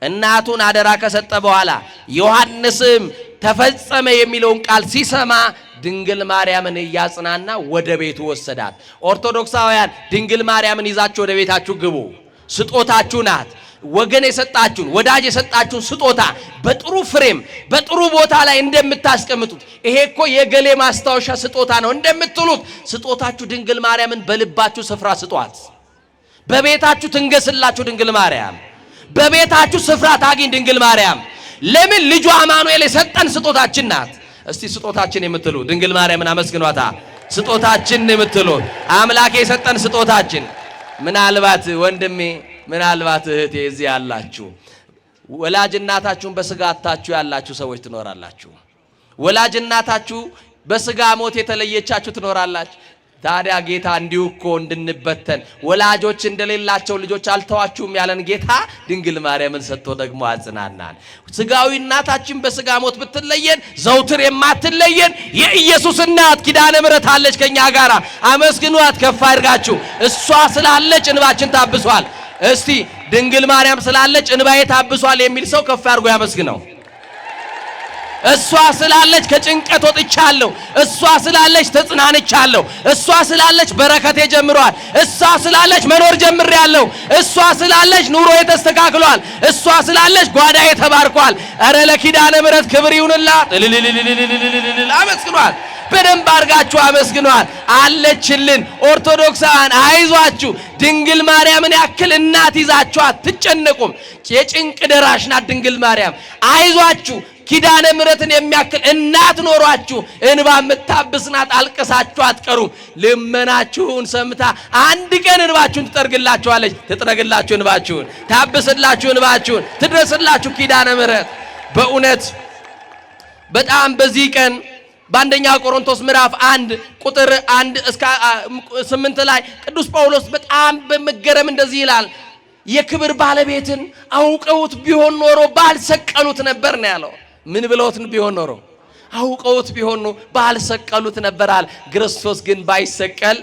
እናቱን አደራ ከሰጠ በኋላ ዮሐንስም ተፈጸመ የሚለውን ቃል ሲሰማ ድንግል ማርያምን እያጽናና ወደ ቤቱ ወሰዳት። ኦርቶዶክሳውያን ድንግል ማርያምን ይዛችሁ ወደ ቤታችሁ ግቡ። ስጦታችሁ ናት። ወገን የሰጣችሁን ወዳጅ የሰጣችሁን ስጦታ በጥሩ ፍሬም በጥሩ ቦታ ላይ እንደምታስቀምጡት ይሄ እኮ የገሌ ማስታወሻ ስጦታ ነው እንደምትሉት ስጦታችሁ ድንግል ማርያምን በልባችሁ ስፍራ ስጧት። በቤታችሁ ትንገስላችሁ ድንግል ማርያም። በቤታችሁ ስፍራ ታግኝ ድንግል ማርያም። ለምን? ልጇ አማኑኤል የሰጠን ስጦታችን ናት። እስቲ ስጦታችን የምትሉ ድንግል ማርያምን አመስግኗታ። ስጦታችን የምትሉ አምላክ የሰጠን ስጦታችን። ምናልባት ወንድሜ ምናልባት እህቴ እዚህ ያላችሁ ወላጅ እናታችሁን በስጋ አጣችሁ ያላችሁ ሰዎች ትኖራላችሁ። ወላጅ እናታችሁ በስጋ ሞት የተለየቻችሁ ትኖራላችሁ። ታዲያ ጌታ እንዲሁ እኮ እንድንበተን ወላጆች እንደሌላቸው ልጆች አልተዋችሁም ያለን ጌታ ድንግል ማርያምን ሰጥቶ ደግሞ አጽናናን። ስጋዊ እናታችን በስጋ ሞት ብትለየን ዘውትር የማትለየን የኢየሱስ እናት ኪዳነ ምሕረት አለች ከኛ ጋር። አመስግኗት ከፍ አድርጋችሁ። እሷ ስላለች እንባችን ታብሷል። እስቲ ድንግል ማርያም ስላለች እንባዬ ታብሷል የሚል ሰው ከፍ አድርጎ ያመስግነው። እሷ ስላለች ከጭንቀት ወጥቻለሁ። እሷ ስላለች ተጽናንቻለሁ። እሷ ስላለች በረከቴ ጀምሯል። እሷ ስላለች መኖር ጀምሬያለሁ። እሷ ስላለች ኑሮዬ ተስተካክሏል። እሷ ስላለች ጓዳዬ ተባርኳል። ኧረ ለኪዳነ ምሕረት ክብር ይሁንላት። አመስግኗል። በደንብ አድርጋችሁ አመስግኗል። አለችልን። ኦርቶዶክሳውያን አይዟችሁ። ድንግል ማርያምን ያክል እናት ይዛችሁ አትጨነቁም። የጭንቅ ደራሽ ናት ድንግል ማርያም። አይዟችሁ። ኪዳነ ምሕረትን የሚያክል እናት ኖሯችሁ እንባ የምታብስናት። አልቅሳችሁ አትቀሩም። ልመናችሁን ሰምታ አንድ ቀን እንባችሁን ትጠርግላችኋለች። ትጥረግላችሁ እንባችሁን፣ ታብስላችሁ እንባችሁን፣ ትድረስላችሁ ኪዳነ ምሕረት። በእውነት በጣም በዚህ ቀን በአንደኛ ቆሮንቶስ ምዕራፍ 1 ቁጥር 1 እስከ 8 ላይ ቅዱስ ጳውሎስ በጣም በመገረም እንደዚህ ይላል። የክብር ባለቤትን አውቀውት ቢሆን ኖሮ ባልሰቀሉት ነበር ነው ያለው። ምን ብለውት ቢሆን ኖሮ? አውቀውት ቢሆን ኖሮ ባልሰቀሉት ነበራል። ክርስቶስ ግን ባይሰቀል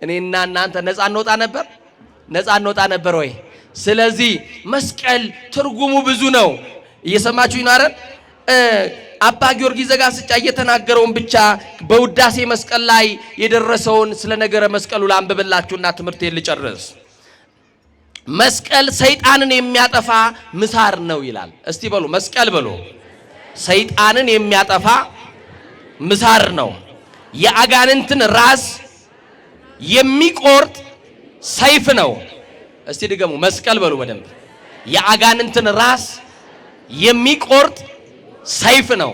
እኔና እናንተ ነፃ እንወጣ ነበር? ነፃ እንወጣ ነበር ወይ? ስለዚህ መስቀል ትርጉሙ ብዙ ነው። እየሰማችሁኝ ነው አይደል? አባ ጊዮርጊስ ዘጋስጫ እየተናገረውን ብቻ በውዳሴ መስቀል ላይ የደረሰውን ስለ ነገረ መስቀሉ ላንብብላችሁና ትምህርቴን ልጨርስ። መስቀል ሰይጣንን የሚያጠፋ ምሳር ነው ይላል። እስቲ በሉ መስቀል በሉ። ሰይጣንን የሚያጠፋ ምሳር ነው። የአጋንንትን ራስ የሚቆርጥ ሰይፍ ነው። እስቲ ድገሙ። መስቀል በሉ በደንብ። የአጋንንትን ራስ የሚቆርጥ ሰይፍ ነው።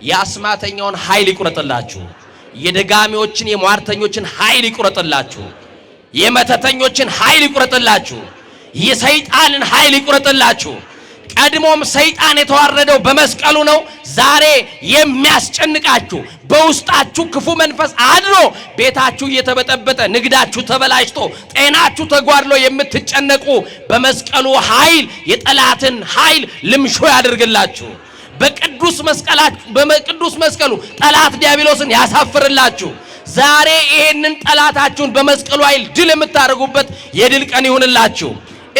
የአስማተኛውን ኃይል ይቁረጥላችሁ። የደጋሚዎችን የሟርተኞችን ኃይል ይቁረጥላችሁ። የመተተኞችን ኃይል ይቁረጥላችሁ። የሰይጣንን ኃይል ይቁረጥላችሁ። ቀድሞም ሰይጣን የተዋረደው በመስቀሉ ነው። ዛሬ የሚያስጨንቃችሁ በውስጣችሁ ክፉ መንፈስ አድሮ ቤታችሁ እየተበጠበጠ ንግዳችሁ ተበላሽቶ ጤናችሁ ተጓድሎ የምትጨነቁ በመስቀሉ ኃይል የጠላትን ኃይል ልምሾ ያድርግላችሁ። በቅዱስ መስቀሉ ጠላት ዲያብሎስን ያሳፍርላችሁ። ዛሬ ይሄንን ጠላታችሁን በመስቀሉ ኃይል ድል የምታደርጉበት የድል ቀን ይሁንላችሁ።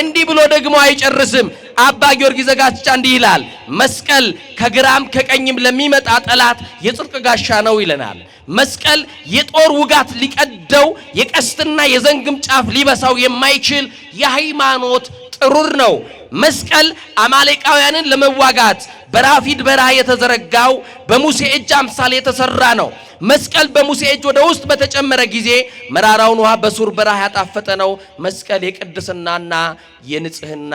እንዲህ ብሎ ደግሞ አይጨርስም። አባ ጊዮርጊስ ዘጋስጫ እንዲህ ይላል፣ መስቀል ከግራም ከቀኝም ለሚመጣ ጠላት የጽድቅ ጋሻ ነው ይለናል። መስቀል የጦር ውጋት ሊቀደው የቀስትና የዘንግም ጫፍ ሊበሳው የማይችል የሃይማኖት ጥሩር ነው። መስቀል አማሌቃውያንን ለመዋጋት በራፊድ በረሃ የተዘረጋው በሙሴ እጅ አምሳል የተሰራ ነው። መስቀል በሙሴ እጅ ወደ ውስጥ በተጨመረ ጊዜ መራራውን ውሃ በሱር በረሃ ያጣፈጠ ነው። መስቀል የቅድስናና የንጽህና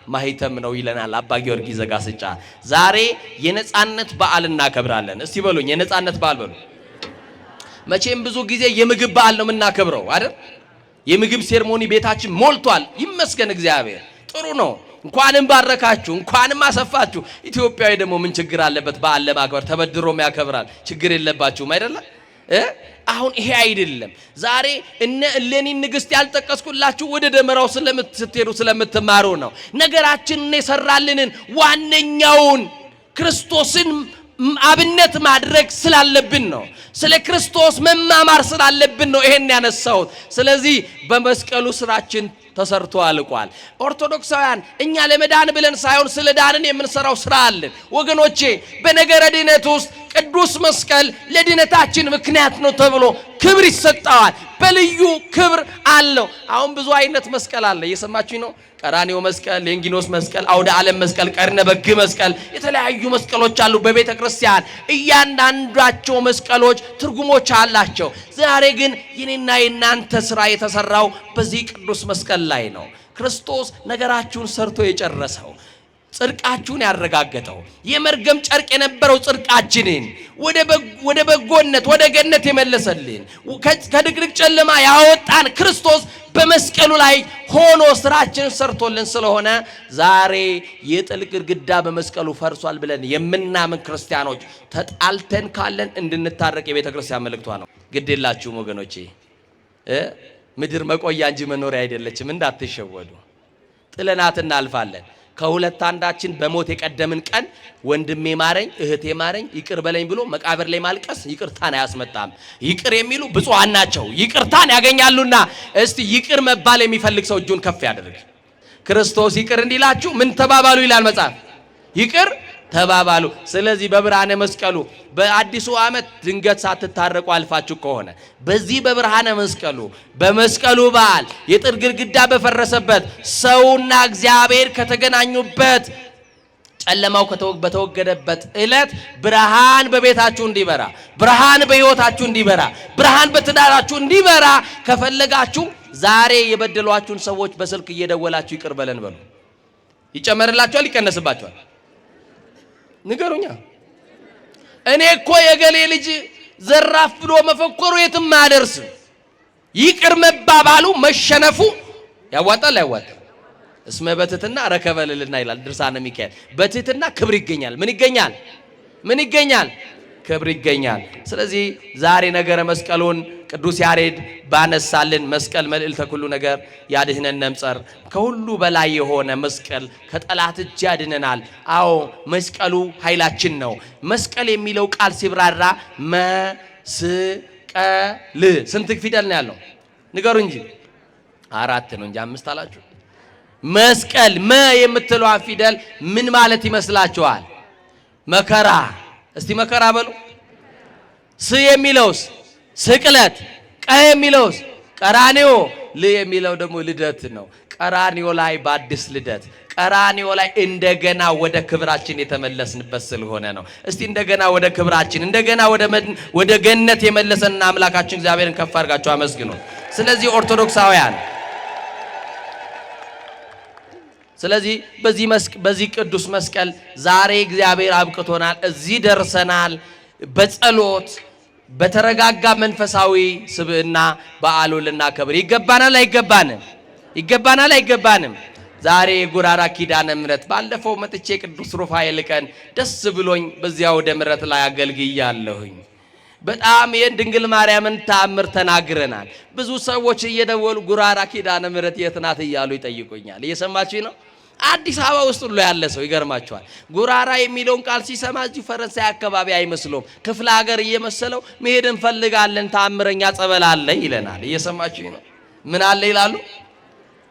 ማህተም ነው ይለናል አባ ጊዮርጊስ ዘጋስጫ። ዛሬ የነጻነት በዓል እናከብራለን። እስቲ በሉኝ የነጻነት በዓል በሉ። መቼም ብዙ ጊዜ የምግብ በዓል ነው የምናከብረው አይደል? የምግብ ሴርሞኒ ቤታችን ሞልቷል። ይመስገን እግዚአብሔር፣ ጥሩ ነው። እንኳንም ባረካችሁ፣ እንኳንም አሰፋችሁ። ኢትዮጵያዊ ደግሞ ምን ችግር አለበት? በዓል ለማክበር ተበድሮም ያከብራል። ችግር የለባችሁም አይደለ? አሁን ይሄ አይደለም። ዛሬ እነ እሌኒ ንግስት ያልጠቀስኩላችሁ ወደ ደመራው ስትሄዱ ስለምትማሩ ነው። ነገራችንን የሰራልንን ዋነኛውን ክርስቶስን አብነት ማድረግ ስላለብን ነው። ስለ ክርስቶስ መማማር ስላለብን ነው ይሄን ያነሳሁት። ስለዚህ በመስቀሉ ስራችን ተሰርቶ አልቋል። ኦርቶዶክሳውያን እኛ ለመዳን ብለን ሳይሆን ስለ ዳንን የምንሰራው ስራ አለን ወገኖቼ። በነገረ ድነት ውስጥ ቅዱስ መስቀል ለድነታችን ምክንያት ነው ተብሎ ክብር ይሰጣዋል። በልዩ ክብር አለው። አሁን ብዙ አይነት መስቀል አለ፣ እየሰማችሁኝ ነው? ቀራኒዮ መስቀል፣ ሌንጊኖስ መስቀል፣ አውደ ዓለም መስቀል፣ ቀርነ በግ መስቀል፣ የተለያዩ መስቀሎች አሉ በቤተ ክርስቲያን። እያንዳንዳቸው መስቀሎች ትርጉሞች አላቸው። ዛሬ ግን የኔና የናንተ ስራ የተሰራው በዚህ ቅዱስ መስቀል ላይ ነው። ክርስቶስ ነገራችሁን ሰርቶ የጨረሰው፣ ጽድቃችሁን ያረጋገጠው፣ የመርገም ጨርቅ የነበረው ጽድቃችንን ወደ በጎነት ወደ ገነት የመለሰልን፣ ከድቅድቅ ጨለማ ያወጣን ክርስቶስ በመስቀሉ ላይ ሆኖ ስራችንን ሰርቶልን ስለሆነ ዛሬ የጥል ግድግዳ በመስቀሉ ፈርሷል ብለን የምናምን ክርስቲያኖች ተጣልተን ካለን እንድንታረቅ የቤተ ክርስቲያን መልእክቷ ነው። ግድ የላችሁም ወገኖቼ፣ ምድር መቆያ እንጂ መኖሪያ አይደለችም። እንዳትሸወዱ። ጥለናት እናልፋለን። ከሁለት አንዳችን በሞት የቀደምን ቀን ወንድሜ ማረኝ፣ እህቴ ማረኝ፣ ይቅር በለኝ ብሎ መቃብር ላይ ማልቀስ ይቅርታን አያስመጣም። ይቅር የሚሉ ብፁዓን ናቸው፣ ይቅርታን ያገኛሉና። እስቲ ይቅር መባል የሚፈልግ ሰው እጁን ከፍ ያድርግ። ክርስቶስ ይቅር እንዲላችሁ ምን ተባባሉ ይላል መጽሐፍ? ይቅር ተባባሉ። ስለዚህ በብርሃነ መስቀሉ በአዲሱ ዓመት ድንገት ሳትታረቁ አልፋችሁ ከሆነ በዚህ በብርሃነ መስቀሉ በመስቀሉ በዓል የጥል ግድግዳ በፈረሰበት ሰውና እግዚአብሔር ከተገናኙበት ጨለማው በተወገደበት ዕለት ብርሃን በቤታችሁ እንዲበራ፣ ብርሃን በሕይወታችሁ እንዲበራ፣ ብርሃን በትዳራችሁ እንዲበራ ከፈለጋችሁ ዛሬ የበደሏችሁን ሰዎች በስልክ እየደወላችሁ ይቅር በለን በሉ። ይጨመርላችኋል? ይቀነስባችኋል? ንገሩኛ። እኔ እኮ የገሌ ልጅ ዘራፍ ብሎ መፈኮሩ የትም አያደርስም። ይቅር መባባሉ መሸነፉ ያዋጣል አይዋጣም? እስመ በትሕትና ረከበ ልዕልና ይላል ድርሳነ ሚካኤል። በትሕትና ክብር ይገኛል። ምን ይገኛል? ምን ይገኛል? ክብር ይገኛል። ስለዚህ ዛሬ ነገረ መስቀሉን ቅዱስ ያሬድ ባነሳልን መስቀል መልዕልተ ኩሉ ነገር ያድኅነነ እምጸር፣ ከሁሉ በላይ የሆነ መስቀል ከጠላት እጅ ያድነናል። አዎ መስቀሉ ኃይላችን ነው። መስቀል የሚለው ቃል ሲብራራ መስቀል ስንት ፊደል ነው ያለው? ንገሩ እንጂ። 4 ነው እንጂ 5 አላችሁ። መስቀል መ የምትለዋ ፊደል ምን ማለት ይመስላችኋል? መከራ። እስቲ መከራ በሉ። ስ የሚለውስ ስቅለት፣ ቀ የሚለውስ ቀራኒዮ፣ ል የሚለው ደግሞ ልደት ነው። ቀራኒዮ ላይ በአዲስ ልደት፣ ቀራኒዮ ላይ እንደገና ወደ ክብራችን የተመለስንበት ስለሆነ ነው። እስቲ እንደገና ወደ ክብራችን እንደገና ወደ ገነት የመለሰንና አምላካችን እግዚአብሔርን ከፍ አድርጋችሁ አመስግኑ። ስለዚህ ኦርቶዶክሳውያን በዚህ ቅዱስ መስቀል ዛሬ እግዚአብሔር አብቅቶናል፣ እዚህ ደርሰናል። በጸሎት በተረጋጋ መንፈሳዊ ስብዕና በዓሉን ልናከብር ይገባናል አይገባንም? ይገባናል አይገባንም? ዛሬ የጉራራ ኪዳነ ምሕረት ባለፈው መጥቼ ቅዱስ ሩፋኤል ቀን ደስ ብሎኝ በዚያ ወደ ምሕረት ላይ አገልግያለሁኝ። በጣም የድንግል ማርያምን ተአምር ተናግረናል። ብዙ ሰዎች እየደወሉ ጉራራ ኪዳነ ምሕረት የት ናት እያሉ ይጠይቁኛል። እየሰማችሁኝ ነው? አዲስ አበባ ውስጥ ሁሉ ያለ ሰው ይገርማቸዋል። ጉራራ የሚለውን ቃል ሲሰማ እዚህ ፈረንሳይ አካባቢ አይመስለውም፣ ክፍለ ሀገር እየመሰለው መሄድ እንፈልጋለን ተአምረኛ ጸበል አለ ይለናል። እየሰማችሁ ነው? ምን አለ ይላሉ?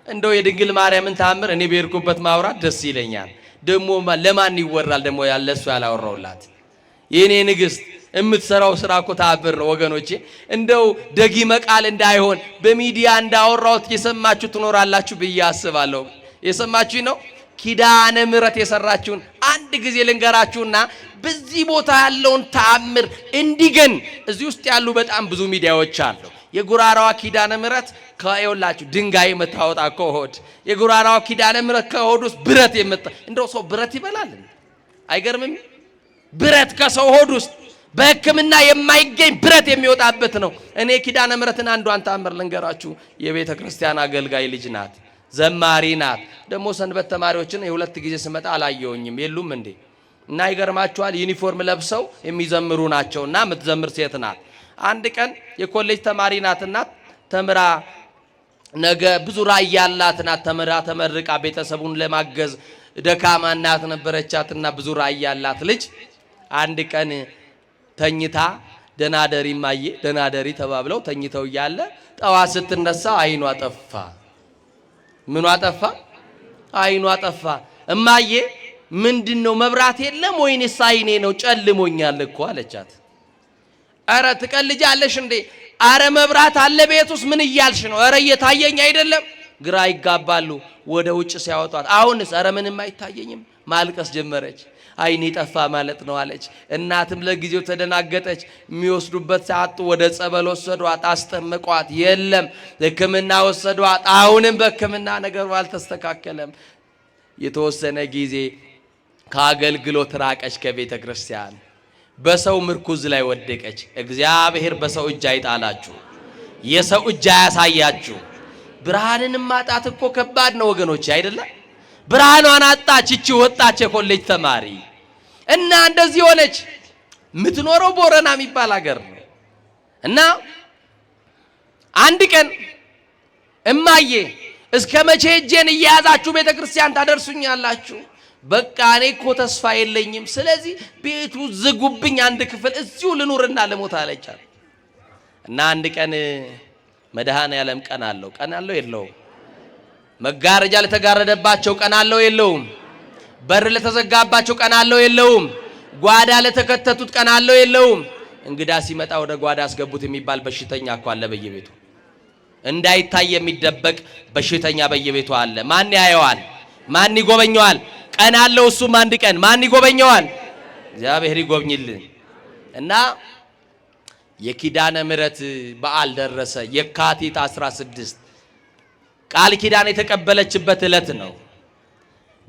እንደው የድንግል ማርያምን ተአምር እኔ በሄድኩበት ማውራት ደስ ይለኛል። ደግሞ ለማን ይወራል? ደግሞ ያለሱ ያላወራውላት የኔ ንግስት የምትሰራው ስራ እኮ ተአምር ነው ወገኖቼ። እንደው ደጊመ ቃል እንዳይሆን በሚዲያ እንዳወራውት የሰማችሁ ትኖራላችሁ ብዬ አስባለሁ። የሰማችሁ ነው? ኪዳነ ምሕረት የሰራችሁን አንድ ጊዜ ልንገራችሁና በዚህ ቦታ ያለውን ተአምር እንዲገን እዚህ ውስጥ ያሉ በጣም ብዙ ሚዲያዎች አሉ። የጉራራዋ ኪዳነ ምሕረት ከይውላችሁ ድንጋይ መታወጣ ከሆድ የጉራራዋ ኪዳነ ምሕረት ከሆድ ውስጥ ብረት የመጣ እንደው ሰው ብረት ይበላል? አይገርምም? ብረት ከሰው ሆድ ውስጥ በሕክምና የማይገኝ ብረት የሚወጣበት ነው። እኔ ኪዳነ ምሕረትን አንዷን ተአምር ልንገራችሁ። የቤተ ክርስቲያን አገልጋይ ልጅ ናት፣ ዘማሪ ናት። ደግሞ ሰንበት ተማሪዎችን የሁለት ጊዜ ስመጣ አላየውኝም የሉም እንዴ? እና ይገርማችኋል ዩኒፎርም ለብሰው የሚዘምሩ ናቸውና የምትዘምር ሴት ናት። አንድ ቀን የኮሌጅ ተማሪ ናትና ተምራ ነገ ብዙ ራዕይ ያላት ናት። ተምራ ተመርቃ ቤተሰቡን ለማገዝ ደካማ እናት ነበረቻትና ብዙ ራዕይ ያላት ልጅ አንድ ቀን ተኝታ ደናደሪ ማየ ደናደሪ ተባብለው ተኝተው እያለ ጠዋት ስትነሳ አይኗ ጠፋ። ምኗ ጠፋ? አይኗ ጠፋ። እማዬ ምንድነው መብራት የለም ወይንስ አይኔ ነው ጨልሞኛል እኮ አለቻት። አረ ትቀልጃለሽ እንዴ? አረ መብራት አለ ቤት ውስጥ ምን እያልሽ ነው? አረ እየታየኝ አይደለም። ግራ ይጋባሉ። ወደ ውጭ ሲያወጧት አሁንስ አረ ምንም አይታየኝም። ማልቀስ ጀመረች። አይኔ ጠፋ ማለት ነው አለች። እናትም ለጊዜው ተደናገጠች። የሚወስዱበት ሰዓት ወደ ጸበል ወሰዷት፣ አስጠመቋት። የለም ሕክምና ወሰዷት። አሁንም በሕክምና ነገሩ አልተስተካከለም። የተወሰነ ጊዜ ከአገልግሎት ራቀች ከቤተ ክርስቲያን። በሰው ምርኩዝ ላይ ወደቀች። እግዚአብሔር በሰው እጅ አይጣላችሁ፣ የሰው እጅ አያሳያችሁ። ብርሃንን ማጣት እኮ ከባድ ነው ወገኖች አይደለም? ብርሃኗን አጣች። እቺ ወጣች የኮሌጅ ተማሪ እና እንደዚህ ሆነች። የምትኖረው ቦረና የሚባል ሀገር ነው። እና አንድ ቀን እማዬ እስከ መቼ እጄን እየያዛችሁ ቤተ ክርስቲያን ታደርሱኛላችሁ? በቃ እኔ እኮ ተስፋ የለኝም። ስለዚህ ቤቱ ዝጉብኝ፣ አንድ ክፍል እዚሁ ልኑርና ልሞት አለቻት። እና አንድ ቀን መድኃኔዓለም ቀን አለው የለውም? መጋረጃ ለተጋረደባቸው ቀን አለው የለውም? በር ለተዘጋባቸው ቀን አለው የለውም? ጓዳ ለተከተቱት ቀን አለው የለውም? እንግዳ ሲመጣ ወደ ጓዳ አስገቡት የሚባል በሽተኛ እኮ አለ በየቤቱ። እንዳይታይ የሚደበቅ በሽተኛ በየቤቱ አለ። ማን ያየዋል? ማን ይጎበኘዋል? ቀን አለው እሱም አንድ ቀን። ማን ይጎበኘዋል? እግዚአብሔር ይጎብኝልን። እና የኪዳነ ምሕረት በዓል ደረሰ። የካቲት 16 ቃል ኪዳን የተቀበለችበት ዕለት ነው።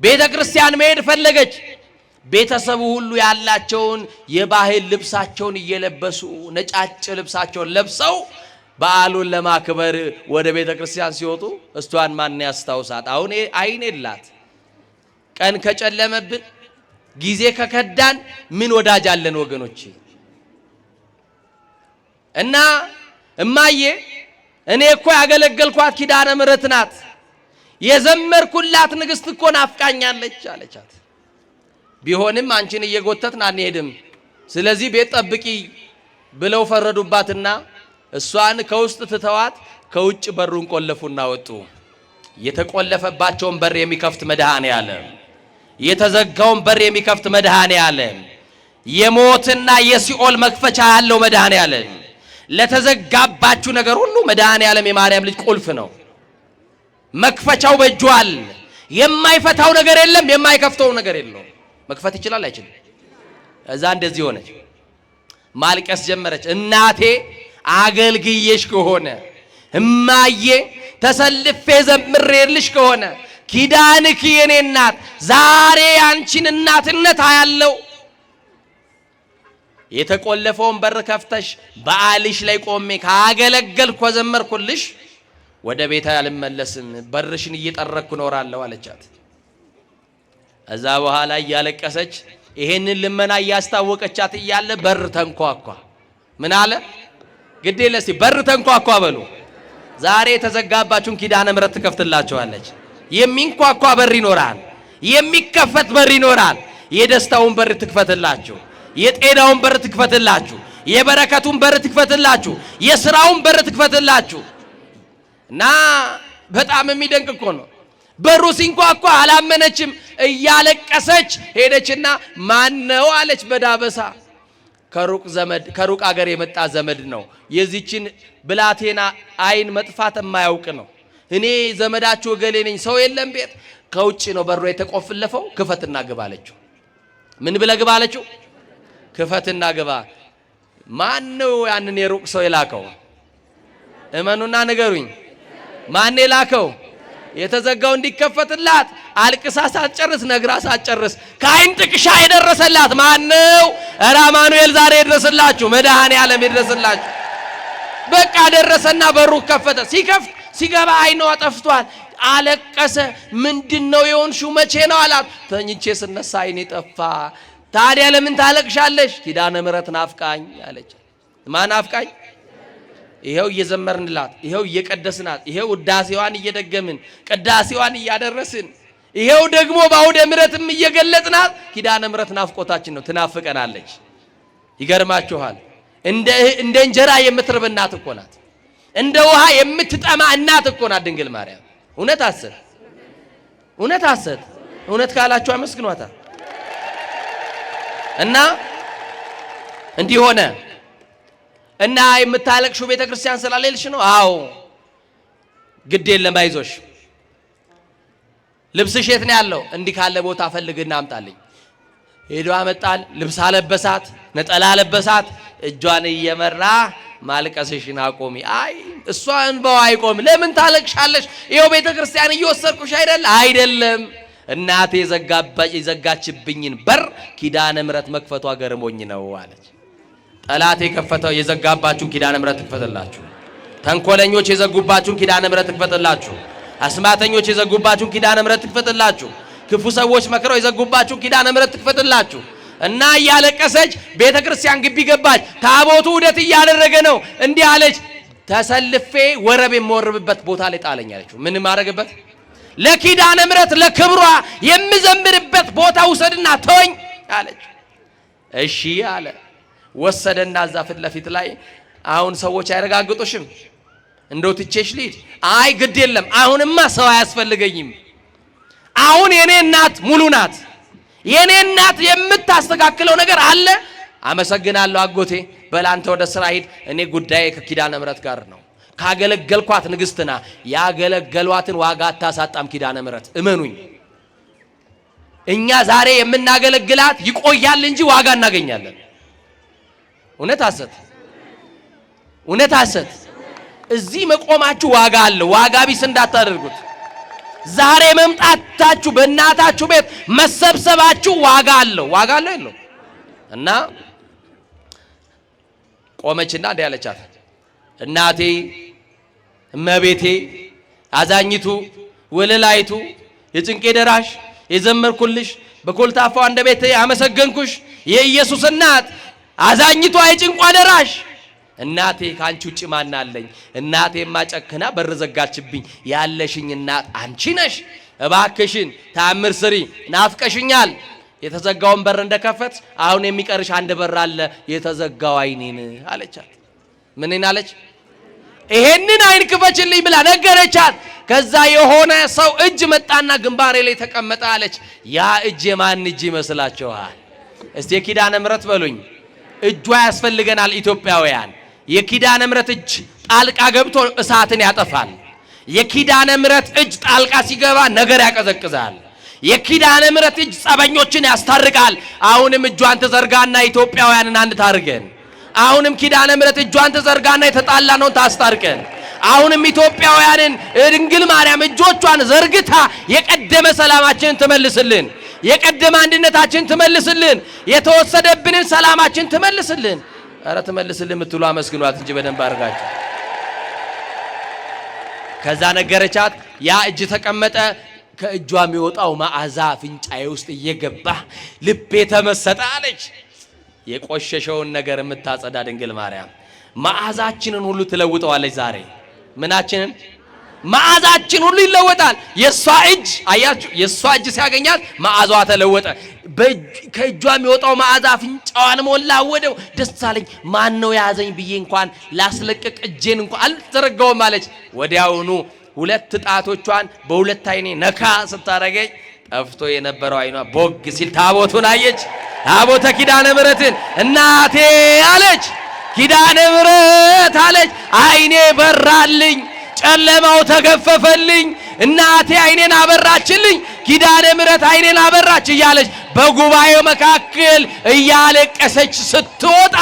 ቤተ ክርስቲያን መሄድ ፈለገች። ቤተሰቡ ሁሉ ያላቸውን የባህል ልብሳቸውን እየለበሱ ነጫጭ ልብሳቸውን ለብሰው በዓሉን ለማክበር ወደ ቤተ ክርስቲያን ሲወጡ እሷን ማን ያስታውሳት? አሁን አይን የላት። ቀን ከጨለመብን ጊዜ ከከዳን ምን ወዳጅ አለን ወገኖቼ? እና እማዬ እኔ እኮ ያገለገልኳት ኪዳነ ምሕረት ናት፣ የዘመርኩላት ንግስት እኮ ናፍቃኛለች አለቻት። ቢሆንም አንቺን እየጎተትን አንሄድም፣ ስለዚህ ቤት ጠብቂ ብለው ፈረዱባትና እሷን ከውስጥ ትተዋት ከውጭ በሩን ቆለፉና ወጡ። የተቆለፈባቸውን በር የሚከፍት መድኃኔዓለም፣ የተዘጋውን በር የሚከፍት መድኃኔዓለም፣ የሞትና የሲኦል መክፈቻ ያለው መድኃኔዓለም፣ ለተዘጋባችሁ ነገር ሁሉ መድኃኔዓለም የማርያም ልጅ ቁልፍ ነው። መክፈቻው በእጁ አለ። የማይፈታው ነገር የለም፣ የማይከፍተው ነገር የለም። መክፈት ይችላል አይችልም? እዛ እንደዚህ ሆነች። ማልቀስ ጀመረች። እናቴ አገልግዬሽ ከሆነ እማዬ ተሰልፌ ዘምሬልሽ ከሆነ ኪዳንክ የኔ እናት ዛሬ አንቺን እናትነት አያለው። የተቆለፈውን በር ከፍተሽ በዓልሽ ላይ ቆሜ ካገለገልኩ ዘመርኩልሽ ወደ ቤት አልመለስም፣ በርሽን እየጠረኩ ኖራለሁ አለቻት። እዛ በኋላ እያለቀሰች ይሄንን ልመና እያስታወቀቻት እያለ በር ተንኳኳ። ምን አለ? ግዴ ለሲ በር ተንኳኳ በሉ። ዛሬ የተዘጋባችሁን ኪዳነ ምሕረት ትከፍትላችኋለች። የሚንኳኳ በር ይኖራል። የሚከፈት በር ይኖራል። የደስታውን በር ትክፈትላችሁ፣ የጤናውን በር ትክፈትላችሁ፣ የበረከቱን በር ትክፈትላችሁ፣ የሥራውን በር ትክፈትላችሁ። እና በጣም የሚደንቅ እኮ ነው። በሩ ሲንኳኳ አላመነችም። እያለቀሰች ሄደችና ማነው አለች በዳበሳ። ከሩቅ አገር የመጣ ዘመድ ነው። የዚችን ብላቴና አይን መጥፋት የማያውቅ ነው። እኔ ዘመዳችሁ እገሌ ነኝ፣ ሰው የለም ቤት። ከውጭ ነው በሩ የተቆፈለፈው። ክፈትና ግባ አለችው። ምን ብለህ ግባ አለችው? ክፈትና ግባ። ማን ነው ያንን የሩቅ ሰው የላከው? እመኑና ንገሩኝ። ማን የላከው? የተዘጋው እንዲከፈትላት አልቅሳ ሳትጨርስ ነግራ ሳትጨርስ ከአይን ጥቅሻ የደረሰላት ማን ነው? ኧረ አማኑኤል ዛሬ ይድረስላችሁ፣ መድኃኔዓለም ይድረስላችሁ። በቃ ደረሰና በሩ ከፈተ። ሲከፍት ሲገባ አይኗ ጠፍቷል። አለቀሰ። ምንድነው የሆንሽው? መቼ ነው አላት። ተኝቼ ስነሳ አይኔ ጠፋ። ታዲያ ለምን ታለቅሻለሽ? ኪዳነ ምሕረት ናፍቃኝ አለች። ማን ናፍቃኝ? ይሄው እየዘመርንላት፣ ይሄው እየቀደስናት፣ ይሄው ውዳሴዋን እየደገምን ቅዳሴዋን እያደረስን፣ ይሄው ደግሞ በአውደ ምሕረትም እየገለጽናት ኪዳነ ምሕረት ናፍቆታችን ነው። ትናፍቀናለች። ይገርማችኋል። እንደ እንጀራ የምትርብ እናት እኮ ናት። እንደ ውሃ የምትጠማ እናት እኮ ናት ድንግል ማርያም። እውነት ሐሰት? እውነት ሐሰት? እውነት ካላችሁ አመስግኗታል። እና እንዲህ ሆነ እና የምታለቅሹ ቤተክርስቲያን ስላለልሽ ነው? አዎ ግድ የለም አይዞሽ። ልብስሽ የት ነው ያለው? እንዲህ ካለ ቦታ ፈልግና አምጣልኝ። ሄዶ አመጣል። ልብስ አለበሳት፣ ነጠላ አለበሳት። እጇን እየመራ ማልቀስሽን አቆሚ። አይ እሷ እንባው አይቆም። ለምን ታለቅሻለሽ? ይኸው ቤተክርስቲያን እየወሰድኩሽ አይደል? አይደለም እናቴ የዘጋችብኝን በር ኪዳነ ምሕረት መክፈቷ ገርሞኝ ነው አለች። ጠላት የከፈተው የዘጋባችሁን ኪዳነ ምሕረት ትክፈትላችሁ። ተንኮለኞች የዘጉባችሁን ኪዳነ ምሕረት ትክፈትላችሁ። አስማተኞች የዘጉባችሁን ኪዳነ ምሕረት ትክፈትላችሁ። ክፉ ሰዎች መክረው የዘጉባችሁን ኪዳነ ምሕረት ትክፈትላችሁ። እና እያለቀሰች ቤተክርስቲያን ግቢ ገባች። ታቦቱ ዑደት እያደረገ ነው። እንዲህ አለች፣ ተሰልፌ ወረብ የምወርብበት ቦታ ላይ ጣለኝ አለችው። ምን ማረግበት? ለኪዳነ ምሕረት ለክብሯ የምዘምርበት ቦታ ውሰድና ተወኝ አለች። እሺ አለ። ወሰደና እዛ ፊት ለፊት ላይ አሁን ሰዎች አይረጋግጡሽም? እንደው ትቼሽ ልሂድ? አይ ግድ የለም አሁንማ ሰው አያስፈልገኝም። አሁን የኔ እናት ሙሉ ናት። የኔ እናት የምታስተካክለው ነገር አለ። አመሰግናለሁ አጎቴ፣ በላንተ ወደ ስራ ሂድ። እኔ ጉዳዬ ከኪዳነ ምሕረት ጋር ነው። ካገለገልኳት ንግስትና ያገለገሏትን ዋጋ አታሳጣም ኪዳነ ምሕረት። እመኑኝ፣ እኛ ዛሬ የምናገለግላት ይቆያል እንጂ ዋጋ እናገኛለን። እውነት ሐሰት? እውነት ሐሰት? እዚህ መቆማችሁ ዋጋ አለ። ዋጋ ቢስ እንዳታደርጉት። ዛሬ መምጣታችሁ በእናታችሁ ቤት መሰብሰባችሁ ዋጋ አለው። ዋጋ አለው የለው? እና ቆመችና እንዲህ አለቻት፣ እናቴ እመቤቴ አዛኝቱ ወለላይቱ የጭንቄ ደራሽ የዘመርኩልሽ በኮልታፋው አንደበቴ ያመሰገንኩሽ የኢየሱስ እናት አዛኝቷ የጭንቋ ደራሽ እናቴ ካንቺ ውጭ ማን አለኝ? እናቴማ ጨክና በር ዘጋችብኝ። ያለሽኝ እናት አንቺ ነሽ። እባክሽን ተአምር ስሪ፣ ናፍቀሽኛል። የተዘጋውን በር እንደከፈት አሁን የሚቀርሽ አንድ በር አለ፣ የተዘጋው አይኔን አለቻት። ምንን አለች? ይሄንን አይን ክፈችልኝ ብላ ነገረቻት። ከዛ የሆነ ሰው እጅ መጣና ግንባሬ ላይ ተቀመጠ አለች። ያ እጅ የማን እጅ ይመስላችኋል? እስቲ የኪዳነ ምሕረት በሉኝ። እጇ ያስፈልገናል ኢትዮጵያውያን። የኪዳነ ምሕረት እጅ ጣልቃ ገብቶ እሳትን ያጠፋል። የኪዳነ ምሕረት እጅ ጣልቃ ሲገባ ነገር ያቀዘቅዛል። የኪዳነ ምሕረት እጅ ጸበኞችን ያስታርቃል። አሁንም እጇን ተዘርጋና ኢትዮጵያውያንን አንድ ታርገን። አሁንም ኪዳነ ምሕረት እጇን ተዘርጋና የተጣላነውን ታስታርቀን። አሁንም ኢትዮጵያውያንን ድንግል ማርያም እጆቿን ዘርግታ የቀደመ ሰላማችንን ትመልስልን፣ የቀደመ አንድነታችንን ትመልስልን፣ የተወሰደብንን ሰላማችን ትመልስልን። ኧረ ትመልስልን የምትሉ አመስግኗት እንጂ በደንብ አድርጋችሁ። ከዛ ነገረቻት። ያ እጅ ተቀመጠ። ከእጇ የሚወጣው መዓዛ አፍንጫዬ ውስጥ እየገባ ልቤ ተመሰጠ አለች። የቆሸሸውን ነገር የምታጸዳ ድንግል ማርያም መዓዛችንን ሁሉ ትለውጠዋለች። ዛሬ ምናችንን? መዓዛችን ሁሉ ይለወጣል። የሷ እጅ አያችሁ፣ የሷ እጅ ሲያገኛት መዓዛዋ ተለወጠ። ከእጇ የሚወጣው መዓዛ አፍንጫዋን ሞላ። ወደው ደስ አለኝ። ማን ነው ያዘኝ ብዬ እንኳን ላስለቅቅ እጄን እንኳን አልዘረጋውም አለች። ወዲያውኑ ሁለት ጣቶቿን በሁለት አይኔ ነካ ስታረገኝ ጠፍቶ የነበረው አይኗ ቦግ ሲል ታቦቱን አየች። ታቦተ ኪዳነ ምሕረትን እናቴ አለች። ኪዳነ ምሕረት አለች። አይኔ በራልኝ፣ ጨለማው ተገፈፈልኝ፣ እናቴ አይኔን አበራችልኝ፣ ኪዳነ ምሕረት አይኔን አበራች እያለች በጉባኤው መካከል እያለቀሰች ስትወጣ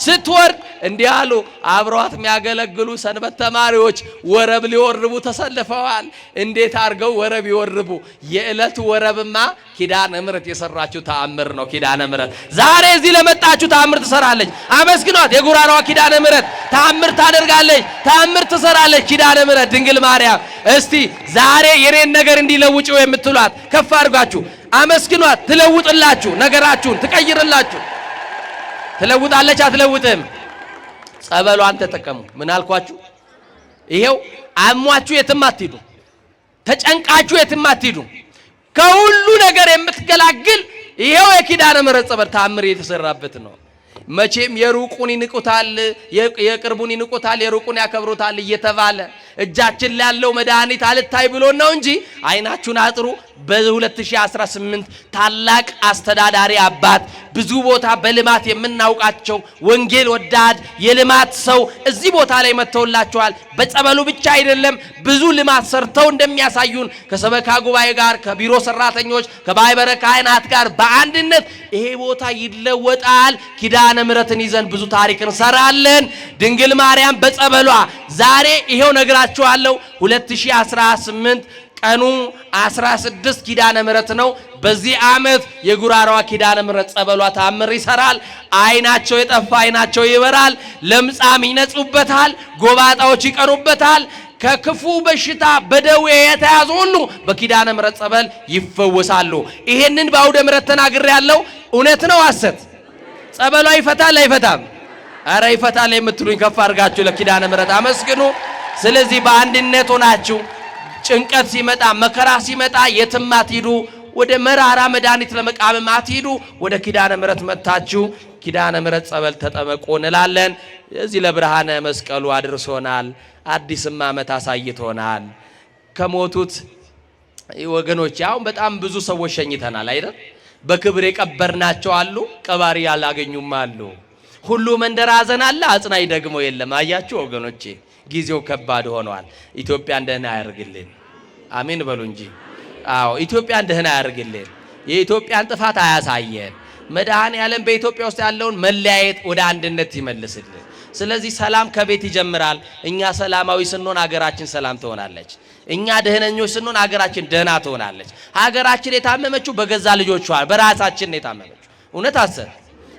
ስትወርድ እንዲህ አሉ። አብሯት የሚያገለግሉ ሰንበት ተማሪዎች ወረብ ሊወርቡ ተሰልፈዋል። እንዴት አድርገው ወረብ ይወርቡ? የዕለት ወረብማ ኪዳነ ምሕረት የሰራችው ተአምር ነው። ኪዳነ ምሕረት ዛሬ እዚህ ለመጣችሁ ተአምር ትሰራለች። አመስግኗት። የጉራራዋ ኪዳነ ምሕረት ተአምር ታደርጋለች፣ ተአምር ትሰራለች። ኪዳነ ምሕረት ድንግል ማርያም እስቲ ዛሬ የኔን ነገር እንዲለውጭው የምትሏት ከፍ አድርጋችሁ አመስግኗት። ትለውጥላችሁ፣ ነገራችሁን ትቀይርላችሁ። ትለውጣለች አትለውጥም? ጸበሏን ተጠቀሙ። ምን አልኳችሁ? ይሄው አሟችሁ የትም አትሄዱ፣ ተጨንቃችሁ የትም አትሄዱ። ከሁሉ ነገር የምትገላግል ይሄው የኪዳነ ምሕረት ጸበል ተአምር የተሰራበት ነው። መቼም የሩቁን ይንቁታል፣ የቅርቡን ይንቁታል፣ የሩቁን ያከብሩታል እየተባለ እጃችን ላይ ያለው መድኃኒት አልታይ ብሎ ነው እንጂ አይናችሁን አጥሩ። በ2018 ታላቅ አስተዳዳሪ አባት ብዙ ቦታ በልማት የምናውቃቸው ወንጌል ወዳድ የልማት ሰው እዚህ ቦታ ላይ መተውላቸዋል። በጸበሉ ብቻ አይደለም ብዙ ልማት ሰርተው እንደሚያሳዩን ከሰበካ ጉባኤ ጋር ከቢሮ ሰራተኞች ከማኅበረ ካህናት ጋር በአንድነት ይሄ ቦታ ይለወጣል። ኪዳነ ምሕረትን ይዘን ብዙ ታሪክ እንሰራለን። ድንግል ማርያም በጸበሏ ዛሬ ይሄው ነግራችኋለሁ። 2018 ቀኑ 16 ኪዳነ ምሕረት ነው። በዚህ ዓመት የጉራራዋ ኪዳነ ምሕረት ጸበሏ ተአምር ይሰራል። አይናቸው የጠፋ አይናቸው ይበራል። ለምጻም ይነጹበታል። ጎባጣዎች ይቀሩበታል። ከክፉ በሽታ በደዌ የተያዙ ሁሉ በኪዳነ ምሕረት ጸበል ይፈወሳሉ። ይሄንን በአውደ ምሕረት ተናግሬያለሁ። እውነት ነው ሐሰት? ጸበሏ ይፈታል አይፈታም? አረ ይፈታል የምትሉኝ ከፍ አድርጋችሁ ለኪዳነ ምሕረት አመስግኑ። ስለዚህ በአንድነት ሆናችሁ ጭንቀት ሲመጣ መከራ ሲመጣ የትም አትሂዱ። ወደ መራራ መድኃኒት ለመቃመም አትሂዱ። ወደ ኪዳነ ምሕረት መጥታችሁ ኪዳነ ምሕረት ጸበል ተጠመቁ እንላለን። እዚህ ለብርሃነ መስቀሉ አድርሶናል። አዲስም ዓመት አሳይቶናል። ከሞቱት ወገኖች አሁን በጣም ብዙ ሰዎች ሸኝተናል አይደል? በክብር የቀበርናቸው አሉ፣ ቀባሪ ያላገኙም አሉ። ሁሉ መንደር ሐዘን አለ፣ አጽናኝ ደግሞ የለም። አያችሁ ወገኖቼ፣ ጊዜው ከባድ ሆኗል። ኢትዮጵያን ደህና ያርግልን። አሜን በሉ እንጂ። አዎ ኢትዮጵያን ደህና ያርግልን። የኢትዮጵያን ጥፋት አያሳየን። መድኃኔዓለም በኢትዮጵያ ውስጥ ያለውን መለያየት ወደ አንድነት ይመልስልን። ስለዚህ ሰላም ከቤት ይጀምራል። እኛ ሰላማዊ ስንሆን ሀገራችን ሰላም ትሆናለች። እኛ ደህነኞች ስንሆን ሀገራችን ደህና ትሆናለች። ሀገራችን የታመመችው በገዛ ልጆቿ በራሳችን ነው የታመመችው። እውነት አሰብ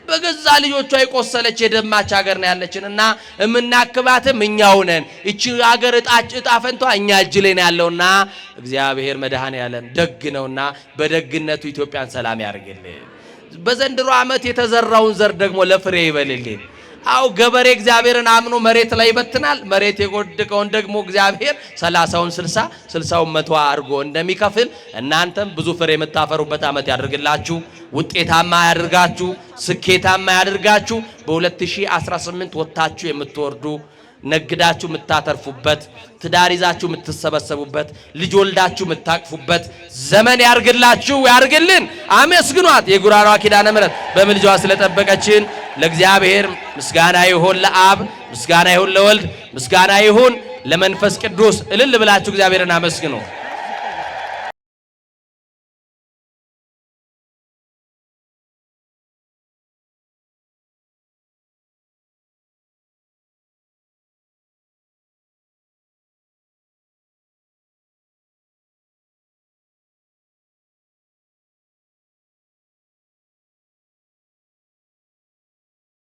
በገዛ ልጆቿ የቆሰለች የደማች ሀገር ነው ያለችንና እምናክባትም እኛው ነን። እቺ ሀገር እጣ ፈንቷ እኛ እጅ ላይ ነው ያለውና እግዚአብሔር መድኃኔዓለም ደግ ነውና በደግነቱ ኢትዮጵያን ሰላም ያርግልን። በዘንድሮ ዓመት የተዘራውን ዘር ደግሞ ለፍሬ ይበልልን። አው ገበሬ እግዚአብሔርን አምኖ መሬት ላይ ይበትናል። መሬት የጎደቀውን ደግሞ እግዚአብሔር 30ውን 60 60ውን 100 አድርጎ እንደሚከፍል እናንተም ብዙ ፍሬ የምታፈሩበት ዓመት ያድርግላችሁ። ውጤታማ ያድርጋችሁ። ስኬታማ ያድርጋችሁ። በ2018 ወጣችሁ የምትወርዱ ነግዳችሁ የምታተርፉበት ትዳር ይዛችሁ የምትሰበሰቡበት ልጅ ወልዳችሁ የምታቅፉበት ዘመን ያርግላችሁ ያርግልን። አመስግኗት። የጉራራዋ ኪዳነ ምሕረት በምልጃዋ ስለጠበቀችን ለእግዚአብሔር ምስጋና ይሁን። ለአብ ምስጋና ይሁን፣ ለወልድ ምስጋና ይሁን፣ ለመንፈስ ቅዱስ እልል ብላችሁ እግዚአብሔርን አመስግኑ።